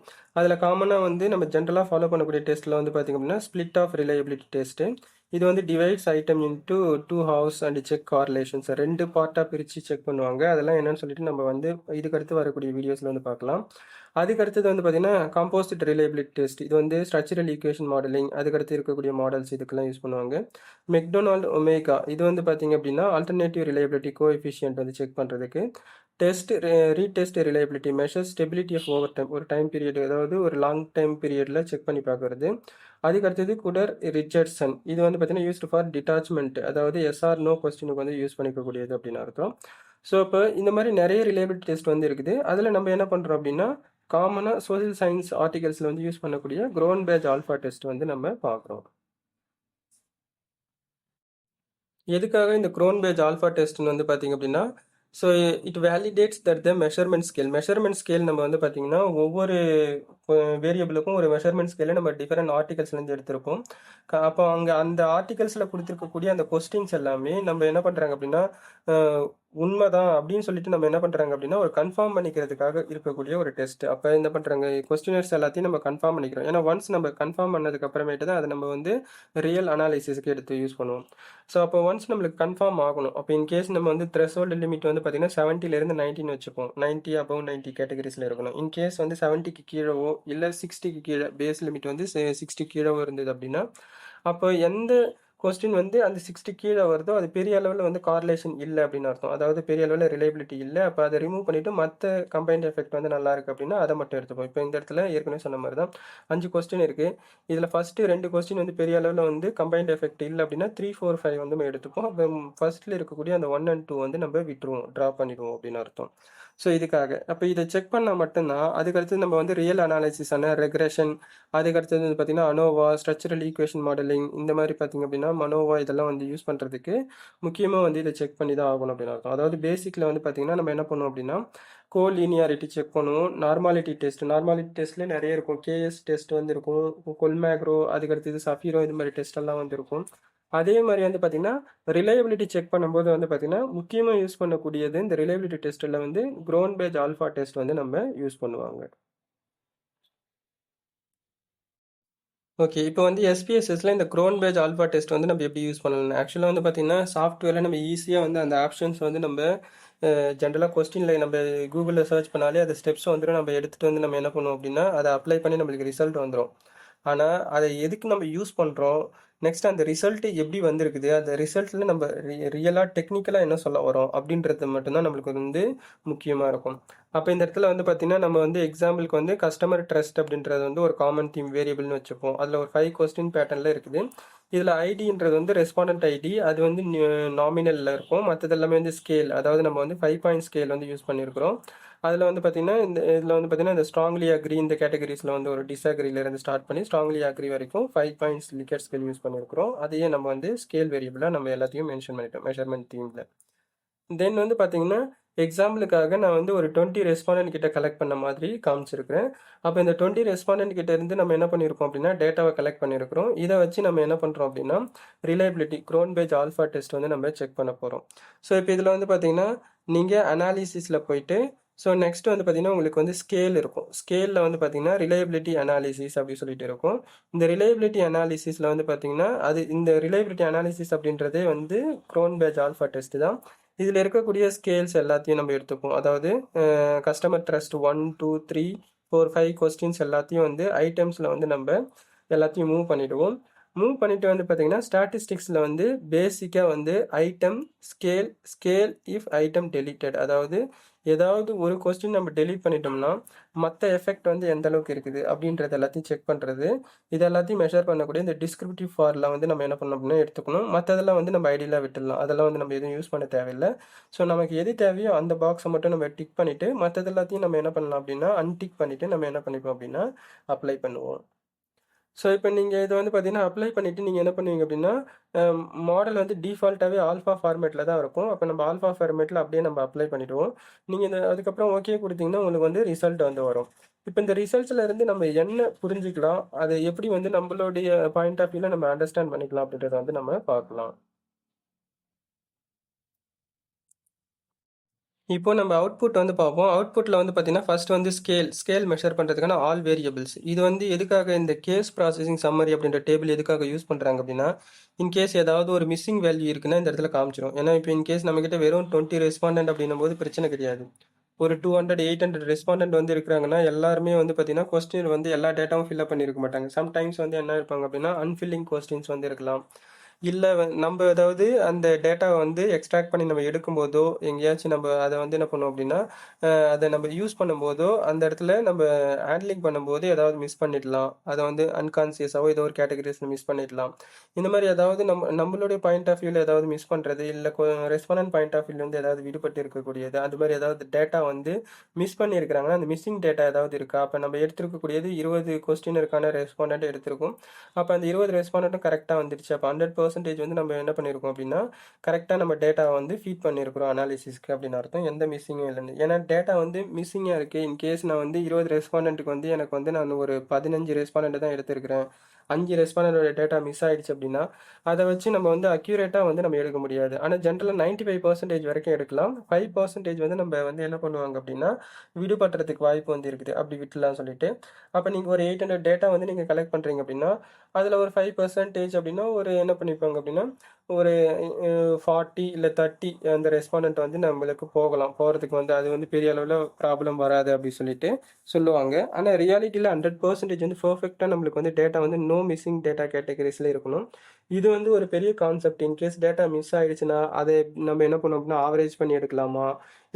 அதில் காமனாக வந்து நம்ம ஜென்ரலாக ஃபாலோ பண்ணக்கூடிய டெஸ்ட்டில் வந்து பார்த்திங்க அப்படின்னா ஸ்பிளிட் ஆஃப் ரிலையபிலிட்டி டெஸ்ட்டு. இது வந்து divides item into 2 halves and check correlations 2 பார்ட்டாக பிரித்து செக் பண்ணுவாங்க. அதெல்லாம் என்னன்னு சொல்லிட்டு நம்ம வந்து இதுக்கடுத்து வரக்கூடிய வீடியோஸில் வந்து பார்க்கலாம். அதுக்கடுத்தது வந்து பார்த்தீங்கன்னா காம்போசிட் ரிலையபிலிட்டி டெஸ்ட். இது வந்து ஸ்ட்ரக்சரல் ஈக்குவேஷன் மாடலிங் அதுக்கடுத்து இருக்கக்கூடிய மாடல்ஸ் இதுக்கெல்லாம் யூஸ் பண்ணுவாங்க. மெக்டொனால்ட் ஒமேகா இது வந்து பார்த்தீங்க அப்படின்னா ஆல்டர்னேட்டிவ் ரிலையபிலிட்டி கோஎஃபிஷியன்ட் வந்து செக் பண்ணுறதுக்கு. Test retest reliability measure stability of over time, ஒரு டைம் பீரியட் அதாவது ஒரு லாங் டைம் பீரியடில் செக் பண்ணி பார்க்குறது. அதுக்கடுத்தது குடர் ரிச்சர்ட்சன் இது வந்து பார்த்தீங்கன்னா யூஸ்டு ஃபார் டிட்டாச்மெண்ட், அதாவது எஸ்ஆர் நோ கொஸ்டினுக்கு வந்து யூஸ் பண்ணிக்கக்கூடியது அப்படின்னு அர்த்தம். ஸோ இப்போ இந்த மாதிரி நிறைய ரிலையபிலிட்டி டெஸ்ட் வந்து இருக்குது. அதில் நம்ம என்ன பண்ணுறோம் அப்படின்னா காமனாக சோசியல் சயின்ஸ் ஆர்டிகல்ஸில் வந்து யூஸ் பண்ணக்கூடிய க்ரோன் பேட்ச் ஆல்ஃபா டெஸ்ட் வந்து நம்ம பார்க்குறோம். எதுக்காக இந்த க்ரோன் பேட்ச் ஆல்ஃபா டெஸ்ட்னு வந்து பார்த்தீங்க அப்படின்னா so it validates that the measurement scale நம்ம வந்து பார்த்தீங்கன்னா ஒவ்வொரு வேரியபிளுக்கும் ஒரு மெஷர்மெண்ட் ஸ்கேலில் நம்ம டிஃபரெண்ட் ஆர்டிகல்ஸ்லேருந்து எடுத்திருப்போம். அப்போ அங்கே அந்த ஆர்டிகல்ஸில் கொடுத்துருக்கக்கூடிய அந்த கொஸ்டின்ஸ் எல்லாமே நம்ம என்ன பண்ணுறாங்க அப்படின்னா உண்மைதான் அப்படின்னு சொல்லிட்டு நம்ம என்ன பண்ணுறாங்க அப்படின்னா ஒரு கன்ஃபார்ம் பண்ணிக்கிறதுக்காக இருக்கக்கூடிய ஒரு டெஸ்ட். அப்போ என்ன பண்ணுறாங்க கொஸ்டினர்ஸ் எல்லாத்தையும் நம்ம கன்ஃபார்ம் பண்ணிக்கிறோம். ஏன்னா ஒன்ஸ் நம்ம கன்ஃபார்ம் பண்ணதுக்கு அப்புறமேட்டு தான் அதை நம்ம வந்து ரியல் அனாலிசிஸ்க்கு எடுத்து யூஸ் பண்ணுவோம். ஸோ அப்போ ஒன்ஸ் நம்மளுக்கு கன்ஃபார்ம் ஆகணும். அப்போ இன்கேஸ் நம்ம வந்து த்ரெஷோல்டு லிமிட் வந்து பார்த்தீங்கன்னா 70லேருந்து 19 வச்சுப்போம். 90 above 90 கேட்டகரிஸில் இருக்கணும். இன்கேஸ் வந்து 70க்கு கீழவோ இல்லை 60க்கு கீழே பேஸ் லிமிட் வந்து 60 கீழவோ இருந்தது அப்படின்னா அப்போ எந்த கொஸ்டின் வந்து அந்த 60 கீழே வருதோ அது பெரிய அளவில் வந்து கார்லேஷன் இல்லை அப்படின்னு அர்த்தம். அதாவது பெரிய அளவில் ரிலையபிலிட்டி இல்லை. அப்போ அதை ரிமூவ் பண்ணிவிட்டு மற்ற கம்பைன்ட் எஃபெக்ட் வந்து நல்லா இருக்குது அப்படின்னா அதை மட்டும் எடுத்துப்போம். இப்போ இந்த இடத்துல ஏற்கனவே சொன்ன மாதிரி தான் 5 கொஸ்டின் இருக்குது. இதில் ஃபஸ்ட்டு 2 கொஸ்டின் வந்து பெரிய அளவில் வந்து கம்பைன்ட் எஃபெக்ட் இல்லை அப்படின்னா 3, 4, 5 வந்து நம்ம எடுத்துப்போம். அப்போ ஃபர்ஸ்ட்டில் இருக்கக்கூடிய அந்த 1 and 2 வந்து நம்ம விட்டுருவோம், ட்ராப் பண்ணிடுவோம் அப்படின்னு அர்த்தம். ஸோ இதுக்காக அப்போ இதை செக் பண்ணால் மட்டும்தான் அதுக்கடுத்து நம்ம வந்து ரியல் அனாலிசிஸான ரெக்ரெஷன் அதுக்கடுத்தது வந்து பார்த்திங்கன்னா அனோவா ஸ்ட்ரக்சரல் ஈக்குவேஷன் மாடலிங் இந்த மாதிரி பார்த்திங்க அப்படின்னா மனோவா இதெல்லாம் வந்து யூஸ் பண்ணுறதுக்கு முக்கியமாக வந்து இதை செக் பண்ணி தான் ஆகணும் அப்படின்னு அர்த்தம். அதாவது பேசிக்கில் வந்து பார்த்திங்கன்னா நம்ம என்ன பண்ணுவோம் அப்படின்னா கோலீனியாரிட்டி செக் பண்ணுவோம். நார்மாலிட்டி டெஸ்ட்லேயே நிறைய இருக்கும். கேஎஸ் டெஸ்ட் வந்து இருக்கும், கொல்மேக்ரோ அதுக்கடுத்தது சஃபீரோ இது மாதிரி டெஸ்ட் எல்லாம் வந்து இருக்கும். அதே மாதிரி வந்து பார்த்திங்கன்னா ரிலையபிலிட்டி செக் பண்ணும்போது வந்து பார்த்திங்கன்னா முக்கியமாக யூஸ் பண்ணக்கூடியது இந்த ரிலையபிலிட்டி டெஸ்ட்டில் வந்து க்ரோன் பேட்ச் ஆல்ஃபா டெஸ்ட் வந்து நம்ம யூஸ் பண்ணுவாங்க. ஓகே. இப்போ வந்து எஸ்பிஎஸ்எஸ்ல இந்த க்ரோன் பேட்ச் ஆல்ஃபா டெஸ்ட் வந்து நம்ம எப்படி யூஸ் பண்ணலாம்? ஆக்சுவலாக வந்து பார்த்தீங்கன்னா சாஃப்ட்வேரில் நம்ம ஈஸியாக வந்து அந்த ஆப்ஷன்ஸ் வந்து நம்ம ஜென்ரலாக கொஸ்டினில் நம்ம கூகுளில் சர்ச் பண்ணாலே அது ஸ்டெப்ஸ் வந்துடும். நம்ம எடுத்துகிட்டு வந்து நம்ம என்ன பண்ணுவோம் அப்படின்னா அதை அப்ளை பண்ணி நம்மளுக்கு ரிசல்ட் வந்துடும். ஆனால் அதை எதுக்கு நம்ம யூஸ் பண்ணுறோம், நெக்ஸ்ட் அந்த ரிசல்ட்டு எப்படி வந்திருக்குது, அந்த ரிசல்ட்டில் நம்ம ரியலாக டெக்னிக்கலாக என்ன சொல்ல வரோம் அப்படின்றது மட்டும்தான் நம்மளுக்கு வந்து முக்கியமாக இருக்கும். அப்போ இந்த இடத்துல வந்து பார்த்திங்கன்னா நம்ம வந்து எக்ஸாம்பிளுக்கு வந்து கஸ்டமர் ட்ரஸ்ட் அப்படின்றது வந்து ஒரு காமன் தீம் வேரியபிள்னு வச்சுப்போம். அதில் ஒரு 5 கொஸ்டின் பேட்டர்னில் இருக்குது. இதில் ஐடின்றது வந்து ரெஸ்பாண்டன்ட் ஐடி, அது வந்து நாமினலில் இருக்கும். மற்றது எல்லாமே வந்து ஸ்கேல், அதாவது நம்ம வந்து 5 பாயிண்ட் ஸ்கேல் வந்து யூஸ் பண்ணியிருக்கிறோம். அதில் வந்து பார்த்திங்கன்னா இதில் வந்து பார்த்திங்கன்னா இந்த ஸ்ட்ராங்லி அக்ரி இந்த கேட்டகரிஸில் வந்து ஒரு டிஸ்அக்ரியிலேருந்து ஸ்டார்ட் பண்ணி ஸ்ட்ராங்லி அக்ரி வரைக்கும் 5 பாயிண்ட்ஸ் லிக்கட் ஸ்கேல் யூஸ் பண்ணியிருக்கிறோம். அதையே நம்ம வந்து ஸ்கேல் வேரியபிளாக நம்ம எல்லாத்தையும் மென்ஷன் பண்ணிட்டோம் மெஷர்மெண்ட் தீமில். தென் வந்து பார்த்திங்கன்னா எக்ஸாம்பிளுக்காக நான் வந்து ஒரு 20 ரெஸ்பாண்டன்ட் கிட்ட கலெக்ட் பண்ண மாதிரி காமிச்சிருக்கிறேன். அப்போ இந்த 20 ரெஸ்பாண்டன்ட் கிட்ட இருந்து நம்ம என்ன பண்ணியிருக்கோம் அப்படின்னா டேட்டாவை கலெக்ட் பண்ணியிருக்கிறோம். இதை வச்சு நம்ம என்ன பண்ணுறோம் அப்படின்னா reliability Cronbach alpha test வந்து நம்ம செக் பண்ண போகிறோம். ஸோ இப்போ இதில் வந்து பார்த்திங்கன்னா நீங்கள் அனாலிசிஸில் போயிட்டு ஸோ நெக்ஸ்ட் வந்து பார்த்திங்கன்னா உங்களுக்கு வந்து ஸ்கேல் இருக்கும். ஸ்கேலில் வந்து பார்த்திங்கன்னா ரிலையபிலிட்டி அனாலிசிஸ் அப்படின்னு சொல்லிட்டு இருக்கும். இந்த ரிலையபிலிட்டி அனாலிசிஸில் வந்து பார்த்திங்கன்னா இந்த ரிலையபிலிட்டி அனாலிசிஸ் அப்படின்றதே வந்து க்ரோன் பேட்ச் ஆல்ஃபா டெஸ்ட் தான். இதில் இருக்கக்கூடிய ஸ்கேல்ஸ் எல்லாத்தையும் நம்ம எடுத்துப்போம். அதாவது கஸ்டமர் ட்ரஸ்ட் 1, 2, 3, 4, 5 கொஸ்டின்ஸ் எல்லாத்தையும் வந்து ஐட்டம்ஸில் வந்து நம்ம எல்லாத்தையும் மூவ் பண்ணிவிடுவோம். மூவ் பண்ணிட்டு வந்து பார்த்தீங்கன்னா ஸ்டாட்டிஸ்டிக்ஸில் வந்து பேசிக்காக வந்து item scale if item deleted, அதாவது ஏதாவது ஒரு கொஸ்டின் நம்ம டெலீட் பண்ணிட்டோம்னா மற்ற எஃபெக்ட் வந்து எந்த அளவுக்கு இருக்குது அப்படின்றது எல்லாத்தையும் செக் பண்ணுறது. இது எல்லாத்தையும் மெஷர் பண்ணக்கூடிய இந்த டிஸ்கிரிப்டிவ் ஃபார்லாம் வந்து நம்ம என்ன பண்ணணும் அப்படின்னா எடுத்துக்கணும். மற்றதெல்லாம் வந்து நம்ம ஐடியில் விட்டுடலாம், அதெல்லாம் வந்து நம்ம எதுவும் யூஸ் பண்ண தேவையில்லை. ஸோ நமக்கு எது தேவையோ அந்த பாக்ஸை மட்டும் நம்ம டிக் பண்ணிவிட்டு மற்றது எல்லாத்தையும் நம்ம என்ன பண்ணலாம் அப்படின்னா அன்டிக் பண்ணிவிட்டு நம்ம என்ன பண்ணிப்போம் அப்படின்னா அப்ளை பண்ணுவோம். ஸோ இப்போ நீங்கள் இதை வந்து பார்த்தீங்கன்னா அப்ளை பண்ணிவிட்டு நீங்கள் என்ன பண்ணுவீங்க அப்படின்னா மாடல் வந்து டிஃபால்ட்டாகவே ஆல்ஃபா ஃபார்மேட்டில் தான் இருக்கும். அப்போ நம்ம ஆல்ஃபா ஃபார்மேட்டில் அப்படியே நம்ம அப்ளை பண்ணிவிடுவோம். நீங்கள் இந்த அதுக்கப்புறம் ஓகே கொடுத்தீங்கன்னா உங்களுக்கு வந்து ரிசல்ட் வந்து வரும். இப்போ இந்த ரிசல்ட்ஸில் இருந்து நம்ம என்ன புரிஞ்சுக்கலாம், அதை எப்படி வந்து நம்மளுடைய பாயிண்ட் ஆஃப் வியூவில் நம்ம அண்டர்ஸ்டாண்ட் பண்ணிக்கலாம் அப்படின்றத வந்து நம்ம பார்க்கலாம். இப்போ நம்ம அவுட்புட் வந்து பார்ப்போம். அவுட்புட்டில் வந்து பார்த்தீங்கன்னா ஃபர்ஸ்ட் வந்து ஸ்கேல் மெஷர் பண்ணுறதுக்கான ஆல் வேரியபிள்ஸ். இது வந்து எதுக்காக இந்த கேஸ் ப்ராசஸிங் சம்மரி அப்படின்ற டேபிள் எதுக்காக யூஸ் பண்ணுறாங்க அப்படின்னா, இன்கேஸ் ஏதாவது ஒரு மிஸ்ஸிங் வேல்யூ இருக்குன்னா இந்த இடத்துல காமிச்சிடும். ஏன்னா இப்போ இன்கேஸ் நம்மக்கிட்ட வெறும் 20 ரெஸ்பாண்டன்ட் அப்படின்னும் போது பிரச்சனை கிடையாது. ஒரு 200 800 ரெஸ்பாண்டன்ட் வந்து இருக்கிறாங்கன்னா எல்லாருமே வந்து பார்த்தீங்கன்னா கொஸ்டின் வந்து எல்லா டேட்டாவும் ஃபில்அப் பண்ணியிருக்க மாட்டாங்க. சம்டைம்ஸ் வந்து என்ன இருப்பாங்க அப்படின்னா அன்ஃபில்லிங் கொஸ்டின்ஸ் வந்து இருக்கலாம். இல்லை நம்ம ஏதாவது அந்த டேட்டாவை வந்து எக்ஸ்ட்ராக்ட் பண்ணி நம்ம எடுக்கும்போதோ எங்கேயாச்சும் நம்ம அதை வந்து என்ன பண்ணுவோம் அப்படின்னா அதை நம்ம யூஸ் பண்ணும்போதோ அந்த இடத்துல நம்ம ஹேண்ட்லிங் பண்ணும்போது ஏதாவது மிஸ் பண்ணிடலாம். அதை வந்து அன்கான்சியஸாவோ ஏதோ ஒரு கேட்டகரிஸில் மிஸ் பண்ணிடலாம். இந்த மாதிரி ஏதாவது நம்மளுடைய பாயிண்ட் ஆஃப் வியூவில் ஏதாவது மிஸ் பண்ணுறது, இல்லை ரெஸ்பாண்டன்ட் பாயிண்ட் ஆஃப் வியூவில் வந்து ஏதாவது விடுபட்டு இருக்கக்கூடியது, அது மாதிரி ஏதாவது டேட்டா வந்து மிஸ் பண்ணியிருக்கிறாங்கன்னா அந்த மிஸ்ஸிங் டேட்டா ஏதாவது இருக்கா. அப்போ நம்ம எடுத்திருக்கக்கூடியது 20 கொஸ்டினருக்கான ரெஸ்பாண்டன்ட் எடுத்திருக்கும். அப்போ அந்த 20 ரெஸ்பாண்டன்ட்டும் கரெக்டாக வந்துடுச்சு. அப்போ 100% வந்து நம்ம என்ன பண்ணியிருக்கோம் அப்படின்னா கரெக்டாக நம்ம டேட்டாவை வந்து ஃபீட் பண்ணியிருக்கிறோம் அனாலிசிஸ்க்கு அப்படின்னு அர்த்தம். எந்த மிஸ்ஸிங்கும் இல்லைன்னு. ஏன்னா டேட்டா வந்து மிஸ்ஸிங்காக இருக்குது. இன்கேஸ் நான் வந்து 20 ரெஸ்பாண்டன்ட்டுக்கு வந்து எனக்கு வந்து நான் ஒரு 15 ரெஸ்பாண்டன்ட் தான் எடுத்திருக்கிறேன், 5 ரெஸ்பாண்டோட டேட்டா மிஸ் ஆயிடுச்சு அப்படின்னா அதை வச்சு நம்ம வந்து அக்யூரேட்டாக வந்து நம்ம எடுக்க முடியாது. ஆனால் ஜென்ரலாக 95% வரைக்கும் எடுக்கலாம். 5% வந்து நம்ம வந்து என்ன பண்ணுவாங்க அப்படின்னா விடுபட்டுறதுக்கு வாய்ப்பு வந்து இருக்குது, அப்படி விட்டுலாம் சொல்லிட்டு. அப்போ நீங்கள் ஒரு 800 டேட்டா வந்து நீங்கள் கலெக்ட் பண்ணுறீங்க அப்படின்னா அதில் ஒரு 5% அப்படின்னா ஒரு என்ன பண்ணிப்பாங்க அப்படின்னா ஒரு 40 இல்லை 30 அந்த ரெஸ்பாண்டன்ட் வந்து நம்மளுக்கு போகிறதுக்கு வந்து அது வந்து பெரிய அளவில் ப்ராப்ளம் வராது அப்படின்னு சொல்லிட்டு சொல்லுவாங்க. ஆனால் ரியாலிட்டியில் 100% வந்து பர்ஃபெக்டாக நம்மளுக்கு வந்து டேட்டா வந்து நோ மிஸ்ஸிங் டேட்டா கேட்டகரிஸில் இருக்கணும். இது வந்து ஒரு பெரிய கான்செப்ட். இன்கேஸ் டேட்டா மிஸ் ஆகிடுச்சுன்னா அதை நம்ம என்ன பண்ணோம் அப்படின்னா ஆவரேஜ் பண்ணி எடுக்கலாமா,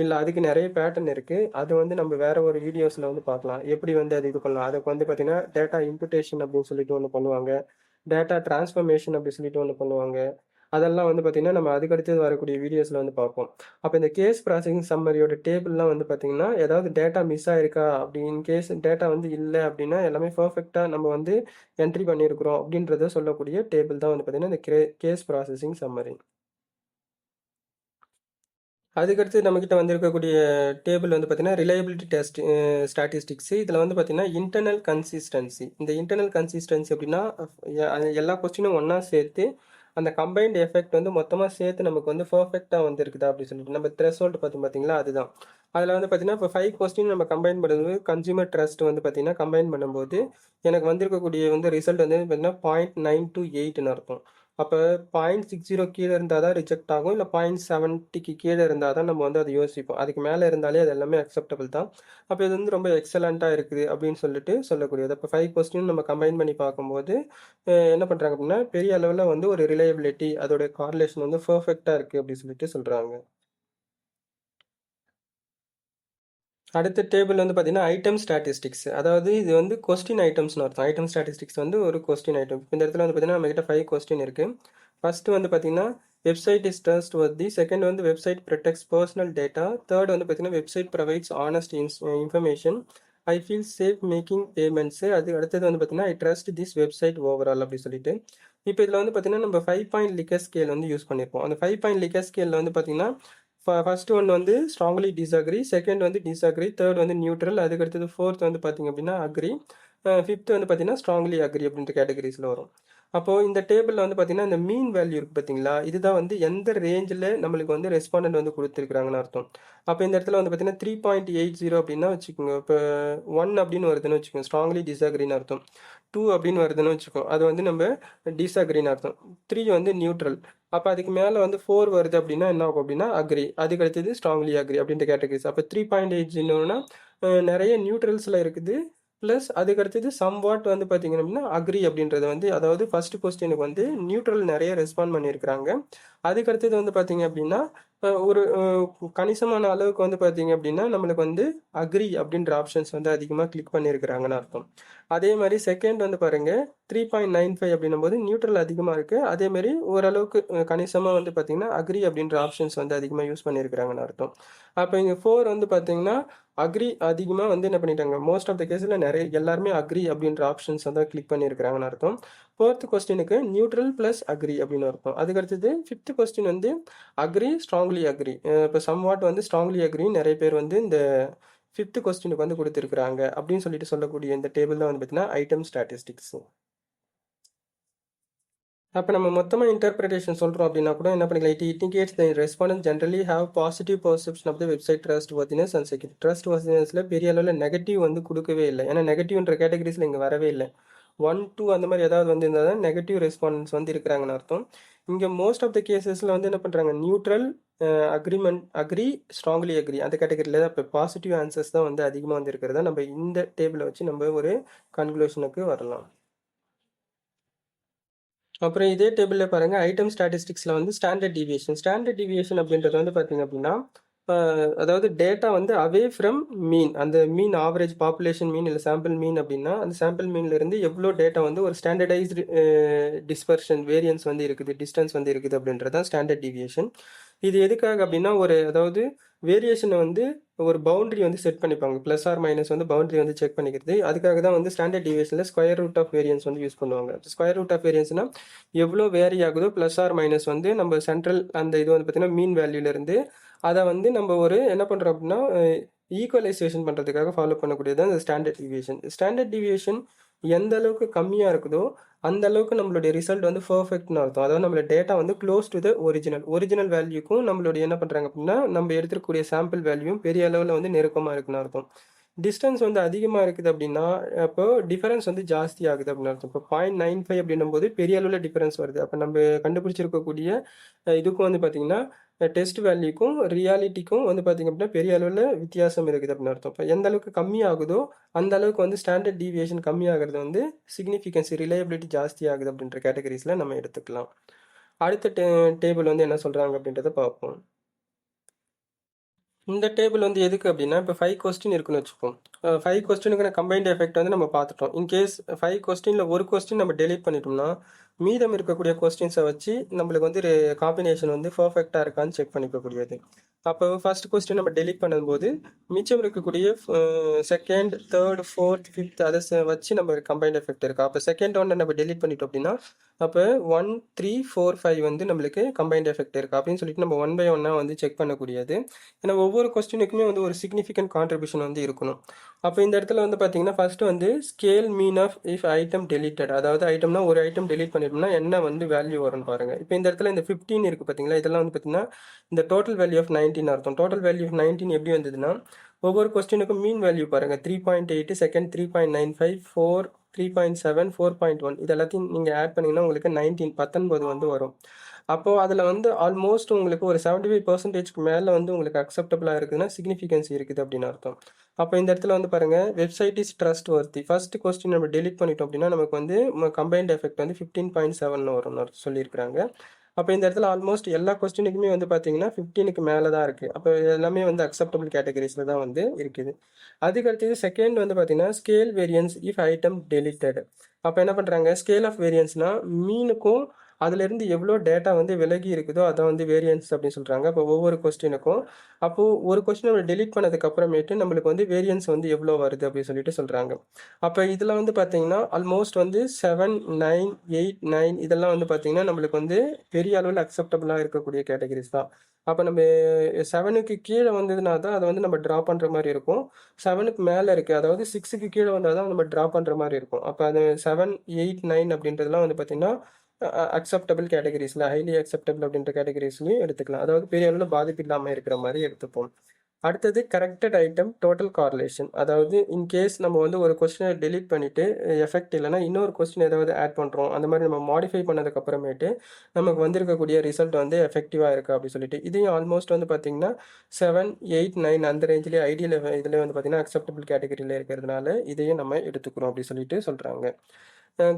இல்லை அதுக்கு நிறைய பேட்டர்ன் இருக்குது. அது வந்து நம்ம வேறு ஒரு வீடியோஸில் வந்து பார்க்கலாம் எப்படி வந்து அது இது பண்ணலாம். அதுக்கு வந்து பார்த்திங்கன்னா டேட்டா இம்ப்யூட்டேஷன் அப்படின்னு சொல்லிட்டு ஒன்று பண்ணுவாங்க, டேட்டா டிரான்ஸ்ஃபர்மேஷன் அப்படி சொல்லிட்டு ஒன்று பண்ணுவாங்க. அதெல்லாம் வந்து பார்த்திங்கன்னா நம்ம அதுக்கடுத்தது வரக்கூடிய வீடியோஸில் வந்து பார்ப்போம். அப்போ இந்த கேஸ் ப்ராசஸிங் சம்மரியோட டேபிள்லாம் வந்து பார்த்திங்கன்னா ஏதாவது டேட்டா மிஸ் ஆயிருக்கா, அப்படி இன்கேஸ் டேட்டா வந்து இல்லை அப்படின்னா எல்லாமே பர்ஃபெக்டாக நம்ம வந்து என்ட்ரி பண்ணியிருக்கிறோம் அப்படின்றத சொல்லக்கூடிய டேபிள் தான் வந்து பார்த்திங்கன்னா இந்த கேஸ் ப்ராசஸிங் சம்மரி. அதுக்கடுத்து நம்மக்கிட்ட வந்திருக்கக்கூடிய டேபிள் வந்து பார்த்தீங்கன்னா ரிலையபிலிட்டி டெஸ்ட் ஸ்டாட்டிஸ்டிக்ஸு. இதில் வந்து பார்த்தீங்கன்னா இன்டர்னல் கன்சிஸ்டன்சி. இந்த இன்டர்னல் கன்சிஸ்டன்சி அப்படின்னா எல்லா கொஸ்டினும் ஒன்றா சேர்த்து அந்த கம்பைன்ட் எஃபெக்ட் வந்து மொத்தமாக சேர்த்து நமக்கு வந்து பர்ஃபெக்டாக வந்து இருக்குதா அப்படின்னு சொல்லிட்டு நம்ம த்ரெஷோல்ட் பார்த்தீங்களா, அதுதான். அதில் வந்து பார்த்தீங்கன்னா இப்போ 5 கொஸ்டின் நம்ம கம்பைன் பண்ணும்போது கன்சியூமர் ட்ரஸ்ட் வந்து பார்த்தீங்கன்னா கம்பைன் பண்ணும்போது எனக்கு வந்திருக்கக்கூடிய வந்து ரிசல்ட் வந்து பார்த்தீங்கன்னா 0.928ன்னு அர்த்தம். அப்போ 0.60 கீழே இருந்தால் தான் ரிஜெக்ட் ஆகும், இல்லை 0.70க்கு கீழே இருந்தால் தான் நம்ம வந்து அதை யோசிப்போம். அதுக்கு மேலே இருந்தாலே அது எல்லாமே அக்செப்டபிள் தான். அப்போ இது வந்து ரொம்ப எக்ஸலண்ட்டாக இருக்குது அப்படின்னு சொல்லிட்டு சொல்லக்கூடியது. அப்போ 5 கொஸ்டின் நம்ம கம்பைன் பண்ணி பார்க்கும்போது என்ன பண்ணுறாங்க அப்படின்னா பெரிய அளவில் வந்து ஒரு ரிலையபிலிட்டி அதோட கார்லேஷன் வந்து பர்ஃபெக்டாக இருக்குது அப்படின்னு சொல்லிட்டு சொல்கிறாங்க. அடுத்த டேபிள் வந்து பார்த்தீங்கன்னா ஐட்டம் ஸ்டாட்டிஸ்டிக்ஸ். அதாவது இது வந்து கொஸ்டின் ஐட்டம்ஸ்னு அர்த்தம். ஐட்டம் ஸ்டாட்டிஸ்டிக்ஸ் வந்து ஒரு கொஸ்டின் ஐட்டம். இந்த இடத்துல வந்து பார்த்தீங்கன்னா நம்மகிட்ட 5 கொஸ்டின் இருக்குது. ஃபர்ஸ்ட் வந்து பார்த்தீங்கன்னா website is trustworthy, second வந்து website protects personal data, third வந்து பார்த்தீங்கன்னா website provides honest information, I feel safe making payments. அது அடுத்தது வந்து பார்த்தீங்கன்னா I trust this website overall அப்படி சொல்லிட்டு. இப்போ இதில் வந்து பார்த்தீங்கன்னா நம்ம 5 பாயிண்ட் லிக்கர் ஸ்கேல் வந்து யூஸ் பண்ணியிருப்போம். அந்த 5 பாயிண்ட் லிக்கர் ஸ்கேலில் வந்து பார்த்தீங்கன்னா ஃபர்ஸ்ட் ஒன் வந்து ஸ்ட்ராங்லி டிஸ்அக்ரி, செகண்ட் வந்து டிஸ்அக்ரி, தேர்ட் வந்து நியூட்ரல், அதுக்கடுத்தது ஃபோர்த் வந்து பார்த்தீங்க அப்படின்னா அக்ரி, ஃபிஃப்த் வந்து பார்த்தீங்கன்னா ஸ்ட்ராங்லி அக்ரி அப்படின்ற கேட்டகரிஸில் வரும். அப்போது இந்த டேபிளில் வந்து பார்த்தீங்கன்னா இந்த மீன் வேல்யூ இருக்குது பார்த்தீங்களா, இதுதான் வந்து எந்த ரேஞ்சில் நம்மளுக்கு வந்து ரெஸ்பாண்டன்ட் வந்து கொடுத்துருக்குறாங்கன்னு அர்த்தம். அப்போ இந்த இடத்துல வந்து பார்த்தீங்கன்னா 3.80 அப்படின்னா வச்சுக்கோங்க. இப்போ 1 அப்படின்னு வருதுன்னு வச்சுக்கோங்க, ஸ்ட்ராங்லி டிஸ்அக்ரின்னு அர்த்தம். 2 அப்படின்னு வருதுன்னு வச்சுக்கோம், அது வந்து நம்ம டிஸ்அக்ரின்னு அர்த்தம். 3 வந்து நியூட்ரல். அப்போ அதுக்கு மேலே வந்து 4 வருது அப்படின்னா என்ன ஆகும் அப்படின்னா அக்ரி, அதுக்கு அடுத்தது ஸ்ட்ராங்லி அக்ரி அப்படின்ற கேட்டகரிஸ். அப்போ 3.80ன்னா நிறைய நியூட்ரல்ஸில் இருக்குது, ப்ளஸ் அதுக்கடுத்தது சம்வாட் வந்து பார்த்தீங்க அப்படின்னா அக்ரி அப்படின்றது வந்து, அதாவது ஃபர்ஸ்ட் கொஸ்டினுக்கு வந்து நியூட்ரல் நிறைய ரெஸ்பாண்ட் பண்ணியிருக்கிறாங்க. அதுக்கடுத்தது வந்து பார்த்தீங்க அப்படின்னா ஒரு கணிசமான அளவுக்கு வந்து பார்த்தீங்க அப்படின்னா நம்மளுக்கு வந்து அக்ரி அப்படின்ற ஆப்ஷன்ஸ் வந்து அதிகமாக கிளிக் பண்ணியிருக்கிறாங்கன்னு அர்த்தம். அதே மாதிரி செகண்ட் வந்து பாருங்க 3.95 அப்படின்னும் போது நியூட்ரல் அதிகமாக இருக்குது. அதே மாதிரி ஓரளவுக்கு கணிசமாக வந்து பார்த்தீங்கன்னா அக்ரி அப்படின்ற ஆப்ஷன்ஸ் வந்து அதிகமாக யூஸ் பண்ணியிருக்கிறாங்கன்னு அர்த்தம். அப்போ இங்கே 4 வந்து பார்த்தீங்கன்னா அக்ரி அதிகமாக வந்து என்ன பண்ணிட்டாங்க, மோஸ்ட் ஆஃப் த கேஸில் நிறைய எல்லாருமே அக்ரி அப்படின்ற ஆப்ஷன்ஸ் வந்து கிளிக் பண்ணியிருக்கிறாங்கன்னு அர்த்தம். ஃபோர்த் கொஸ்டினுக்கு நியூட்ரல் ப்ளஸ் அக்ரி அப்படின்னு அர்த்தம். அதுக்கடுத்தது ஃபிஃப்த் கொஸ்டின் வந்து அக்ரி ஸ்ட்ராங்லி அக்ரி. இப்போ சம்வாட் வந்து ஸ்ட்ராங்லி அக்ரி நிறைய பேர் வந்து இந்த ஃபிஃப்த் கொஸ்டினுக்கு வந்து கொடுத்துருக்குறாங்க அப்படின்னு சொல்லிட்டு சொல்லக்கூடிய இந்த டேபிள் தான் வந்து பார்த்தீங்கன்னா ஐட்டம் ஸ்டாட்டிஸ்டிக்ஸ். அப்போ நம்ம மொத்தமாக இன்டர்பிரிட்டேஷன் சொல்கிறோம் அப்படின்னா கூட என்ன பண்ணிக்கலாம், it indicates the respondent generally have positive perception of the website trustworthiness and security. ட்ரஸ்ட் வர்தினஸில் பெரிய அளவில் நெகட்டிவ் வந்து கொடுக்கவே இல்லை. ஏன்னா நெகட்டிவ்ன்ற கேட்டகரிஸில் இங்கே வரவே இல்லை. 1, 2 அந்த மாதிரி ஏதாவது வந்து இருந்தால் தான் நெகட்டிவ் ரெஸ்பான்ஸ் வந்து இருக்கிறாங்கன்னு அர்த்தம். இங்கே மோஸ்ட் ஆஃப் த கேசஸில் வந்து என்ன பண்ணுறாங்க, நியூட்ரல், அக்ரி, ஸ்ட்ராங்லி அக்ரி அந்த கேட்டகரியில் தான் இப்போ பாசிட்டிவ் ஆன்சர்ஸ் தான் வந்து அதிகமாக வந்து இருக்கிறதா நம்ம இந்த டேபிளை வச்சு நம்ம ஒரு கன்க்ளூஷனுக்கு வரலாம். அப்புறம் இதே டேபிளில் பாருங்கள் ஐட்டம் ஸ்டாட்டிஸ்டிக்ஸில் வந்து ஸ்டாண்டர்ட் டிவியேஷன். ஸ்டாண்டர்ட் டிவியேஷன் அப்படின்றது வந்து பார்த்தீங்க அப்படின்னா அதாவது டேட்டா வந்து அவே ஃப்ரம் மீன், அந்த மீன் ஆவரேஜ் பாப்புலேஷன் மீன் இல்லை சாம்பிள் மீன் அப்படின்னா அந்த சாம்பிள் மீன்லேருந்து எவ்வளோ டேட்டா வந்து ஒரு ஸ்டாண்டர்டைஸ்டு டிஸ்பர்ஷன் வேரியன்ஸ் வந்து இருக்குது, டிஸ்டன்ஸ் வந்து இருக்குது அப்படின்றது தான் ஸ்டாண்டர்ட் டிவியேஷன். இது எதுக்காக அப்படின்னா அதாவது வேரியேஷனை வந்து ஒரு பவுண்டரி வந்து செட் பண்ணிப்பாங்க, ப்ளஸ் ஆர் மைனஸ் வந்து பவுண்டரி வந்து செக் பண்ணிக்கிறது. அதுக்காக தான் வந்து ஸ்டாண்டர்ட் டிவியேஷனில் ஸ்கொயர் ரூட் ஆஃப் வேரியன்ஸ் வந்து யூஸ் பண்ணுவாங்க. ஸ்கொயர் ரூட் ஆஃப் வேரியன்ஸ்னா எவ்வளோ வேரி ஆகுதோ ப்ளஸ் ஆர் மைனஸ் வந்து நம்ம சென்ட்ரல் அந்த இது வந்து பார்த்தீங்கன்னா மீன் வேல்யூலேருந்து அதை வந்து நம்ம ஒரு என்ன பண்ணுறோம் அப்படின்னா ஈக்குவலைசேஷன் பண்ணுறதுக்காக ஃபாலோ பண்ணக்கூடியது அந்த ஸ்டாண்டர்ட் டிவியேஷன். ஸ்டாண்டர்ட் டிவியேஷன் எந்த அளவுக்கு கம்மியாக இருக்குதோ அந்த அளவுக்கு நம்மளுடைய ரிசல்ட் வந்து பர்ஃபெக்ட்னு அர்த்தம். அதாவது நம்மளோட டேட்டா வந்து க்ளோஸ் டு த ஒரிஜினல் வேல்யூக்கும் நம்மளுடைய என்ன பண்ணுறாங்க அப்படின்னா நம்ம எடுத்துக்கூடிய சாம்பிள் வேல்யூவும் பெரிய அளவில் வந்து நெருக்கமாக இருக்குன்னு அர்த்தம். டிஸ்டன்ஸ் வந்து அதிகமாக இருக்குது அப்படின்னா அப்போ டிஃபரன்ஸ் வந்து ஜாஸ்தி ஆகுது அப்படின்னு அர்த்தம். இப்போ 0.95 அப்படின்னும் போது பெரிய அளவில் டிஃபரன்ஸ் வருது. அப்போ நம்ம கண்டுபிடிச்சிருக்கக்கூடிய இதுக்கும் வந்து பார்த்தீங்கன்னா டெஸ்ட் வேல்யூக்கும் ரியாலிட்டிக்கும் வந்து பார்த்திங்க அப்படின்னா பெரிய அளவில் வித்தியாசம் இருக்குது அப்படின்னு அர்த்தம். இப்போ எந்த அளவுக்கு கம்மியாகுதோ அந்த அளவுக்கு வந்து ஸ்டாண்டர்ட் டீவியேஷன் கம்மியாகிறது வந்து சிக்னிஃபிகன்சி ரிலையபிலிட்டி ஜாஸ்தி ஆகுது அப்படின்ற கேட்டகரிஸில் நம்ம எடுத்துக்கலாம். அடுத்த டேபிள் வந்து என்ன சொல்கிறாங்க அப்படின்றத பார்ப்போம். இந்த டேபிள் வந்து எதுக்கு அப்படின்னா இப்போ 5 கொஸ்டின் இருக்குன்னு வச்சுப்போம். 5 கொஸ்டினுக்கான கம்பைன்ட் எஃபெக்ட் வந்து நம்ம பார்த்துட்டோம். இன்கேஸ் 5 கொஸ்டினில் ஒரு கொஸ்டின் நம்ம டெலீட் பண்ணிட்டோம்னா மீதம் இருக்கக்கூடிய கொஸ்டின்ஸை வச்சு நம்மளுக்கு வந்து ஒரு காம்பினேஷன் வந்து பர்ஃபெக்டாக இருக்கான்னு செக் பண்ணிக்கக்கூடியது. அப்போ ஃபர்ஸ்ட் கொஸ்டின் நம்ம டெலீட் பண்ணும்போது மிச்சம் இருக்கக்கூடிய செகண்ட், தேர்ட், ஃபோர்த், ஃபிஃப்த் அதை வச்சு நம்ம கம்பைன்ட் எஃபெக்ட் இருக்கா. அப்போ செகண்ட் ஒன்னை நம்ம டெலீட் பண்ணிட்டோம் அப்படின்னா அப்போ 1, 3, 4, 5 வந்து நம்மளுக்கு கம்பைன்ட் எஃபெக்ட் இருக்கா அப்படின்னு சொல்லிட்டு நம்ம 1 by 1 வந்து செக் பண்ணக்கூடியது. ஏன்னா ஒவ்வொரு கொஸ்டினுக்குமே வந்து ஒரு சிக்னிஃபிகண்ட் கான்ட்ரிபியூஷன் வந்து இருக்கணும். அப்போ இந்த இடத்துல வந்து பார்த்தீங்கன்னா ஃபர்ஸ்ட் வந்து scale mean of if item deleted, அதாவது ஐட்டம்னா ஒரு ஐட்டம் டெலிட் பண்ணிட்டோம்னா என்ன வந்து வேல்யூ வரும்னு பாருங்க. இப்போ இந்த இடத்துல இந்த 15 இருக்குது பார்த்தீங்களா, இதெல்லாம் வந்து பார்த்தீங்கன்னா இந்த டோட்டல் வேல்யூ ஆஃப் 19 அர்த்தம். டோட்டல் வேல்யூ ஆஃப் 19 எப்படி வந்ததுன்னா ஒவ்வொரு கொஸ்டினுக்கும் மீன் வேல்யூ பாருங்க 3.8, செகண்ட் 3.95, 4, 3.7, 4.1 இது எல்லாத்தையும் நீங்கள் ஆட் பண்ணிங்கன்னா உங்களுக்கு 19 வந்து வரும். அப்போது அதில் வந்து ஆல்மோஸ்ட் உங்களுக்கு ஒரு 75% மேலே வந்து உங்களுக்கு அக்செப்டபுளாக இருக்குதுன்னா சிக்னிஃபிகன்சி இருக்குது அப்படின்னு அர்த்தம். அப்போ இந்த இடத்துல வந்து பாருங்கள் website is trust வர்த்தி. First question நம்ம டெலிட் பண்ணிட்டோம் அப்படின்னா நமக்கு வந்து கம்பைன்ட் எஃபெக்ட் வந்து 15.7 வரும்னு சொல்லியிருக்கிறாங்க. அப்போ இந்த இடத்துல ஆல்மோஸ்ட் எல்லா கொஸ்டினுக்குமே வந்து பார்த்தீங்கன்னா 15க்கு மேலே தான் இருக்குது. அப்போ எல்லாமே வந்து அக்செப்டபிள் கேட்டகரிஸில் தான் வந்து இருக்குது. அதுக்கடுத்தது செகண்ட் வந்து பார்த்தீங்கன்னா scale variance if item deleted. அப்போ என்ன பண்ணுறாங்க, ஸ்கேல் ஆஃப் வேரியன்ஸ்னால் மீனுக்கும் அதுலேருந்து எவ்வளோ டேட்டா வந்து விலகி இருக்குதோ அதை வந்து வேரியன்ஸ் அப்படின்னு சொல்கிறாங்க. அப்போ ஒவ்வொரு கொஸ்டினுக்கும் அப்போது ஒரு கொஸ்டின் நம்ம டெலிட் பண்ணதுக்கு அப்புறமேட்டு நம்மளுக்கு வந்து வேரியன்ஸ் வந்து எவ்வளோ வருது அப்படின்னு சொல்லிட்டு சொல்கிறாங்க. அப்போ இதில் வந்து பார்த்தீங்கன்னா ஆல்மோஸ்ட் வந்து 7, 9, 8, 9 இதெல்லாம் வந்து பார்த்தீங்கன்னா நம்மளுக்கு வந்து பெரிய அளவில் அக்செப்டபுளாக இருக்கக்கூடிய கேட்டகரிஸ் தான். அப்போ நம்ம 7க்கு கீழே வந்ததுனா தான் அதை வந்து நம்ம ட்ரா பண்ணுற மாதிரி இருக்கும். 7க்கு மேலே இருக்குது, அதாவது 6க்கு கீழே வந்தால் தான் நம்ம ட்ரா பண்ணுற மாதிரி இருக்கும். அப்போ அது 7, 8, 9 அப்படின்றதுலாம் வந்து பார்த்தீங்கன்னா அக்செப்டபிள் கேட்டகரிஸில் ஹைலி அக்செப்டபிள் அப்படின்ற கேட்டகரிஸ்லையும் எடுத்துக்கலாம். அதாவது பெரிய அளவில் பாதிப்பு இல்லாமல் இருக்கிற மாதிரி எடுத்துப்போம். அடுத்தது கரெக்டட் ஐட்டம் டோட்டல் கார்லேஷன். அதாவது இன்கேஸ் நம்ம வந்து ஒரு கொஸ்டினை டெலீட் பண்ணிவிட்டு எஃபெக்ட் இல்லைன்னா இன்னொரு கொஸ்டின் ஏதாவது ஆட் பண்ணுறோம். அந்த மாதிரி நம்ம மாடிஃபை பண்ணதுக்கப்புறமேட்டு நமக்கு வந்திருக்கக்கூடிய ரிசல்ட் வந்து எஃபெக்டிவாக இருக்குது அப்படின்னு சொல்லிட்டு இதையும் ஆல்மோஸ்ட் வந்து பார்த்திங்கன்னா 7, 8, 9 அந்த ரேஞ்சிலே ஐடியல் இதில் வந்து பார்த்திங்கன்னா அக்செப்டபிள் கேட்டகரியில் இருக்கிறதுனால இதையும் நம்ம எடுத்துக்கிறோம் அப்படின்னு சொல்லிட்டு சொல்கிறாங்க.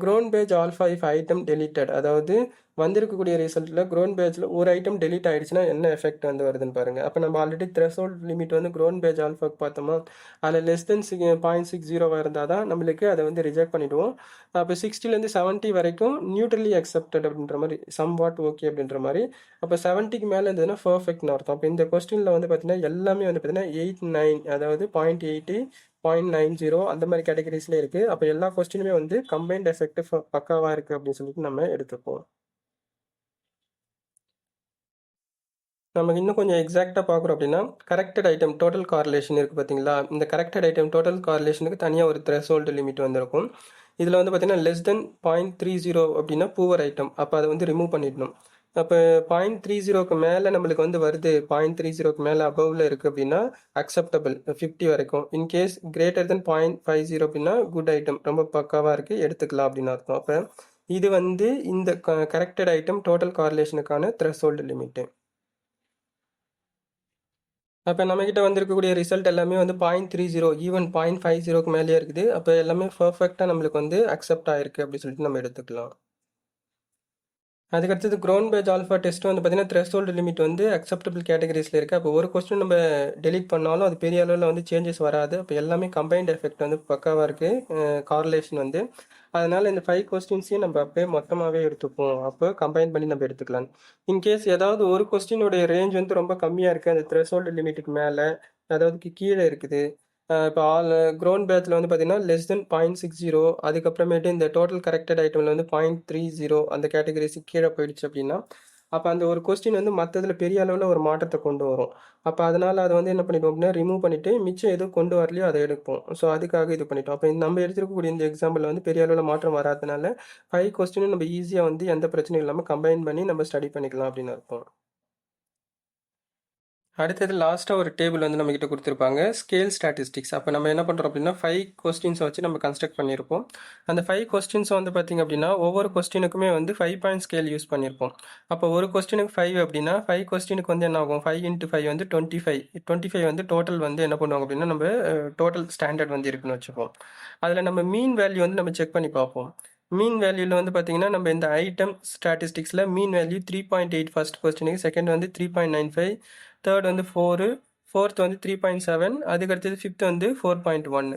Grown page alpha if item deleted, அதாவது வந்திருக்கக்கூடிய ரிசல்ட்டில் க்ரோன் பேஜில் ஒரு ஐட்டம் டெலிட் ஆகிடுச்சுன்னா என்ன எஃபெக்ட் வந்து வருதுன்னு பாருங்கள். அப்போ நம்ம ஆல்ரெடி த்ரெஷோல்ட் லிமிட் வந்து க்ரோன் பேஜ் ஆல்ஃபாக்கு பார்த்தோமா, அதில் லெஸ் தென் 0.60 இருந்தால் தான் நம்மளுக்கு அதை வந்து ரிஜெக்ட் பண்ணிவிடுவோம். அப்போ 60லேருந்து 70 வரைக்கும் நியூட்ரலி அக்செப்டட் அப்படின்ற மாதிரி, சம் வாட் ஓகே அப்படின்ற மாதிரி. அப்போ 70க்கு மேலே இருந்ததுன்னா பர்ஃபெக்ட்னு அர்த்தம். அப்போ இந்த கொஸ்டினில் வந்து பார்த்தீங்கன்னா எல்லாமே வந்து பார்த்தீங்கன்னா 8, 9, அதாவது 0.80, 0.90 அந்த மாதிரி கேட்டகரிஸ்ல இருக்குது. அப்போ எல்லா கொஸ்டினுமே வந்து கம்பைன்ட் எஃபெக்ட் பக்காவாக இருக்குது அப்படின்னு சொல்லிட்டு நம்ம எடுத்துப்போம். நமக்கு இன்னும் கொஞ்சம் எக்ஸாக்டாக பார்க்குறோம் அப்படின்னா கரெக்டட் ஐட்டம் டோட்டல் கார்லேஷன் இருக்குது பார்த்தீங்களா. இந்த கரெக்டட் ஐட்டம் டோட்டல் கார்லேஷனுக்கு தனியாக ஒரு த்ரெஷோல்டு லிமிட் வந்திருக்கும். இதில் வந்து பார்த்தீங்கன்னா லெஸ் தென் 0.30 அப்படின்னா பூவர் ஐட்டம், அப்போ அதை வந்து ரிமூவ் பண்ணிடணும். அப்போ 0.30க்கு மேலே நம்மளுக்கு வந்து வருது, 0.30க்கு மேலே அபவ்ல இருக்குது அப்படின்னா அக்செப்டபிள் 50 வரைக்கும். இன்கேஸ் கிரேட்டர் தென் 0.50 அப்படின்னா குட் ஐட்டம், ரொம்ப பக்காவாக இருக்குது, எடுத்துக்கலாம் அப்படின்னு அர்த்தம். அப்போ இது வந்து இந்த கரெக்டட் ஐட்டம் டோட்டல் கார்லேஷனுக்கான த்ரெஷோல்டு லிமிட்டு. அப்போ நம்மக்கிட்ட வந்திருக்கக்கூடிய ரிசல்ட் எல்லாமே வந்து 0.30, ஈவன் 0.50க்கு மேலேயே இருக்குது. அப்போ எல்லாமே பர்ஃபெக்டாக நம்மளுக்கு வந்து அக்செப்ட் ஆகிருக்கு அப்படின்னு சொல்லிட்டு நம்ம எடுத்துக்கலாம். அதுக்கடுத்தது க்ரோன் பேஜ் ஆல்ஃபா டெஸ்ட் வந்து பார்த்தீங்கன்னா த்ரெஷோல்டு லிமிட் வந்து அக்செப்டபிள் கேட்டகரிஸில் இருக்குது. அப்போ ஒரு கொஸ்டின் நம்ம டெலிட் பண்ணாலும் அது பெரிய அளவில் வந்து சேஞ்சஸ் வராது. அப்போ எல்லாமே கம்பைன்ட் எஃபெக்ட் வந்து பக்காவாக இருக்குது, கார்லேஷன் வந்து. அதனால் இந்த 5 கொஸ்டின்ஸையும் நம்ம அப்படியே மொத்தமாகவே எடுத்துப்போம். அப்போ கம்பைன் பண்ணி நம்ம எடுத்துக்கலாம். இன்கேஸ் ஏதாவது ஒரு கொஸ்டினுடைய ரேஞ்ச் வந்து ரொம்ப கம்மியாக இருக்குது, அந்த த்ரெஷோல்டு லிமிட்டுக்கு மேலே, அதாவது கீழே இருக்குது. இப்போ க்ரோன் பேட்சில் வந்து பார்த்தீங்கன்னா லெஸ் தென் 0.60, அதுக்கப்புறமேட்டு இந்த டோட்டல் கரெக்டட் ஐட்டமில் வந்து 0.30 அந்த கேட்டகரிஸுக்கு கீழே போயிடுச்சு அப்படின்னா அப்போ அந்த ஒரு கொஸ்டின் வந்து மற்றதில் பெரிய அளவில் ஒரு மாற்றத்தை கொண்டு வரும். அப்போ அதனால் அதை வந்து என்ன பண்ணிடுவோம் அப்படின்னா ரிமூவ் பண்ணிவிட்டு மிச்சம் எதுவும் கொண்டு வரலையோ அதை எடுப்போம். ஸோ அதுக்காக இது பண்ணிட்டோம். அப்போ நம்ம எடுத்துருக்கக்கூடிய இந்த எக்ஸாம்பிள் வந்து பெரிய அளவில் மாற்றம் வராதனால 5 கொஸ்டினும் நம்ம ஈஸியாக வந்து எந்த பிரச்சனையும் இல்லாமல் கம்பைன் பண்ணி நம்ம ஸ்டடி பண்ணிக்கலாம் அப்படின்னு அர்த்தம். அடுத்தது லாஸ்ட்டாக ஒரு டேபிள் வந்து நம்மக்கிட்ட கொடுத்துருப்பாங்க, ஸ்கேல் ஸ்டாட்டிஸ்டிக்ஸ். அப்போ நம்ம என்ன பண்ணுறோம் அப்படின்னா 5 கொஸ்டின்ஸை வச்சு நம்ம கன்ஸ்ட்ரக்ட் பண்ணியிருப்போம். அந்த 5 கொஸ்டின்ஸை வந்து பார்த்திங்க அப்படின்னா ஒவ்வொரு கொஸ்டினுக்குமே வந்து 5 பாயிண்ட் ஸ்கேல் யூஸ் பண்ணியிருப்போம். அப்போ ஒரு கொஸ்டினுக்கு 5 அப்படின்னா 5 கொஸ்டினுக்கு வந்து என்ன ஆகும், 5 × 5 வந்து 25 வந்து டோட்டல் வந்து என்ன பண்ணுவாங்க அப்படின்னா நம்ம டோட்டல் ஸ்டாண்டர்ட் வந்து இருக்குன்னு வச்சுப்போம். அதில் நம்ம மீன் வேல்யூ வந்து நம்ம செக் பண்ணி பார்ப்போம். மீன் வேல்யூவில் வந்து பார்த்தீங்கன்னா நம்ம இந்த ஐட்டம் ஸ்டாட்டிஸ்டிக்ஸில் மீன் வேல்யூ 3.8 ஃபர்ஸ்ட் கொஸ்டினுக்கு, செகண்ட் வந்து 3.95, தேர்ட் வந்து 4, ஃபோர்த் வந்து 3.7, அதுக்கடுத்தது ஃபிஃப்த் வந்து 4.1.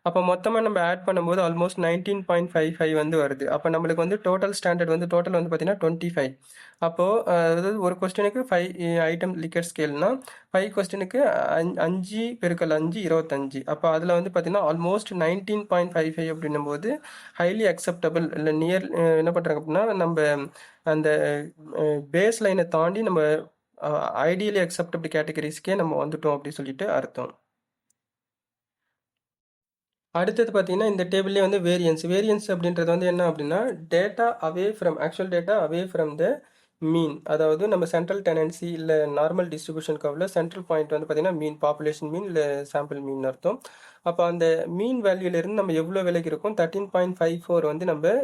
அப்போ மொத்தமாக நம்ம ஆட் பண்ணும்போது ஆல்மோஸ்ட் 19.55 வந்து வருது. அப்போ நம்மளுக்கு வந்து டோட்டல் ஸ்டாண்டர்ட் வந்து டோட்டல் வந்து பார்த்தீங்கன்னா 25. அப்போது அதாவது ஒரு கொஸ்டினுக்கு 5 ஐட்டம் லிக்கர் ஸ்கேல்னா 5 கொஸ்டினுக்கு 5 × 5 25. அப்போ அதில் வந்து பார்த்தீங்கன்னா ஆல்மோஸ்ட் 19.55 அப்படின்னும் போது ஹைலி அக்செப்டபிள் இல்லை நியர் என்ன பண்ணுறாங்க அப்படின்னா நம்ம அந்த பேஸ் லைனை தாண்டி நம்ம ஐடியலி அக்செப்டபிள் கேட்டகரிஸ்க்கே நம்ம வந்துட்டோம் அப்படின்னு சொல்லிட்டு அர்த்தம். அடுத்தது பார்த்தீங்கன்னா இந்த டேபிள்லேயே வந்து வேரியன்ஸ் அப்படின்றது வந்து என்ன அப்படின்னா data away from actual data away from the mean. அதாவது நம்ம சென்ட்ரல் டெண்டன்சி இல்லை நார்மல் டிஸ்ட்ரிபியூஷன் கர்வில் சென்ட்ரல் பாயிண்ட் வந்து பார்த்தீங்கன்னா மீன், பாப்புலேஷன் மீன் இல்லை சாம்பிள் மீன் அர்த்தம். அப்போ அந்த மீன் வேல்யூலேருந்து நம்ம எவ்வளோ விலகி இருக்கோம், 13.54 வந்து நம்ம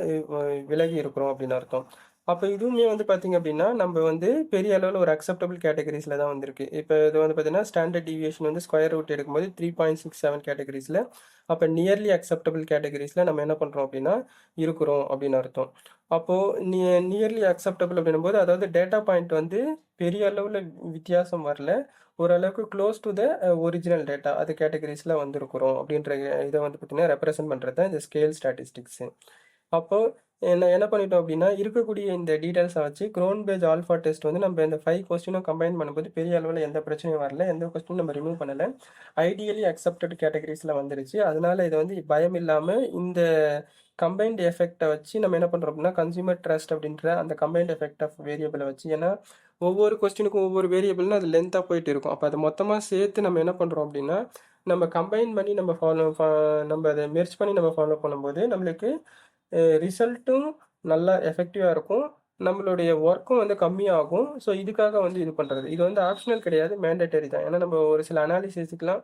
விலகி இருக்கிறோம் அப்படின்னு அர்த்தம். அப்போ இதுவுமே வந்து பார்த்தீங்க அப்படின்னா நம்ம வந்து பெரிய அளவில் ஒரு அக்செப்டபிள் கேட்டகரிஸில் தான் வந்திருக்கு. இப்போ இது வந்து பார்த்தீங்கன்னா ஸ்டாண்டர்ட் டிவியேஷன் வந்து ஸ்கொயர் ரூட் எடுக்கும்போது 3.67 கேட்டகரிஸில், அப்போ நியர்லி அக்செப்டபிள் கேட்டகரிஸில் நம்ம என்ன பண்ணுறோம் அப்படின்னா இருக்கிறோம் அப்படின்னு அர்த்தம். அப்போது நியர்லி அக்செப்டபிள் அப்படின்னும் போது அதாவது டேட்டா பாயிண்ட் வந்து பெரிய அளவில் வித்தியாசம் வரல, ஓரளவுக்கு close to the original data அது கேட்டகரிஸில் வந்திருக்கிறோம் அப்படின்ற இதை வந்து பார்த்தீங்கன்னா ரெப்ரசன்ட் பண்ணுறது தான் இந்த ஸ்கேல் ஸ்டாட்டிஸ்டிக்ஸு. அப்போது என்ன பண்ணிட்டோம் அப்படின்னா இருக்கக்கூடிய இந்த டீட்டெயில்ஸை வச்சு க்ரோன் பேஜ் ஆல்ஃபா டெஸ்ட் வந்து நம்ம இந்த 5 கொஸ்டினும் கம்பைன் பண்ணும்போது பெரிய அளவில் எந்த பிரச்சனையும் வரல, எந்த கொஸ்டினும் நம்ம ரிமூவ் பண்ணலை, ஐடியலி அக்செப்டட் கேட்டகரிஸில் வந்துருச்சு. அதனால இதை வந்து பயம் இல்லாமல் இந்த கம்பைன்ட் எஃபெக்டை வச்சு நம்ம என்ன பண்ணுறோம் அப்படின்னா கன்சியூமர் ட்ரஸ்ட் அப்படின்ற அந்த கம்பைன்ட் எஃபெக்ட் ஆஃப் வேரியபிளை வச்சு, ஏன்னா ஒவ்வொரு கொஸ்டினுக்கும் ஒவ்வொரு வேரியபிள்னா அது லென்த்தாக போயிட்டு இருக்கும். அப்போ அதை மொத்தமாக சேர்த்து நம்ம என்ன பண்ணுறோம் அப்படின்னா நம்ம கம்பைன் பண்ணி நம்ம அதை மெர்ஜ் பண்ணி நம்ம ஃபாலோ பண்ணும்போது நம்மளுக்கு ரிசல்ட்டும் நல்லா எஃபெக்டிவாக இருக்கும், நம்மளுடைய ஒர்க்கும் வந்து கம்மியாகும். ஸோ, இதுக்காக வந்து இது பண்றது. இது வந்து ஆப்ஷனல் கிடையாது. மேண்டேட்டரி தான். ஏன்னா நம்ம ஒரு சில அனாலிசிஸ்க்குலாம்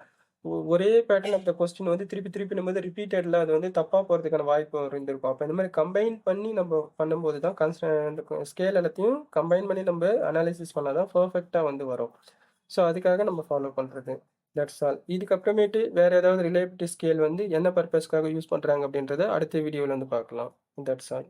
ஒரே பேட்டர்ன் ஆஃப் த கொஸ்டின் வந்து திருப்பி திருப்பி நம்ம ரிப்பீட்டட்ல அது வந்து தப்பா போறதுக்கான வாய்ப்பு இருந்திருக்கும். அப்ப இந்த மாரி கம்பைன் பண்ணி நம்ம பண்ணும்போது தான் இந்த ஸ்கேல் எல்லாத்தையும் கம்பைன் பண்ணி நம்ம அனாலிசிஸ் பண்ணா தான் பெர்ஃபெக்ட்டா வந்து வரும். ஸோ, அதுக்காக நம்ம ஃபாலோ பண்றது. That's all. இதுக்கப்புறமேட்டு வேற ஏதாவது ரிலேட்டிவிட்டி ஸ்கேல் வந்து என்ன பர்ப்பஸ்க்காக யூஸ் பண்றாங்க அப்படின்றத அடுத்த வீடியோல வந்து பார்க்கலாம். That's all.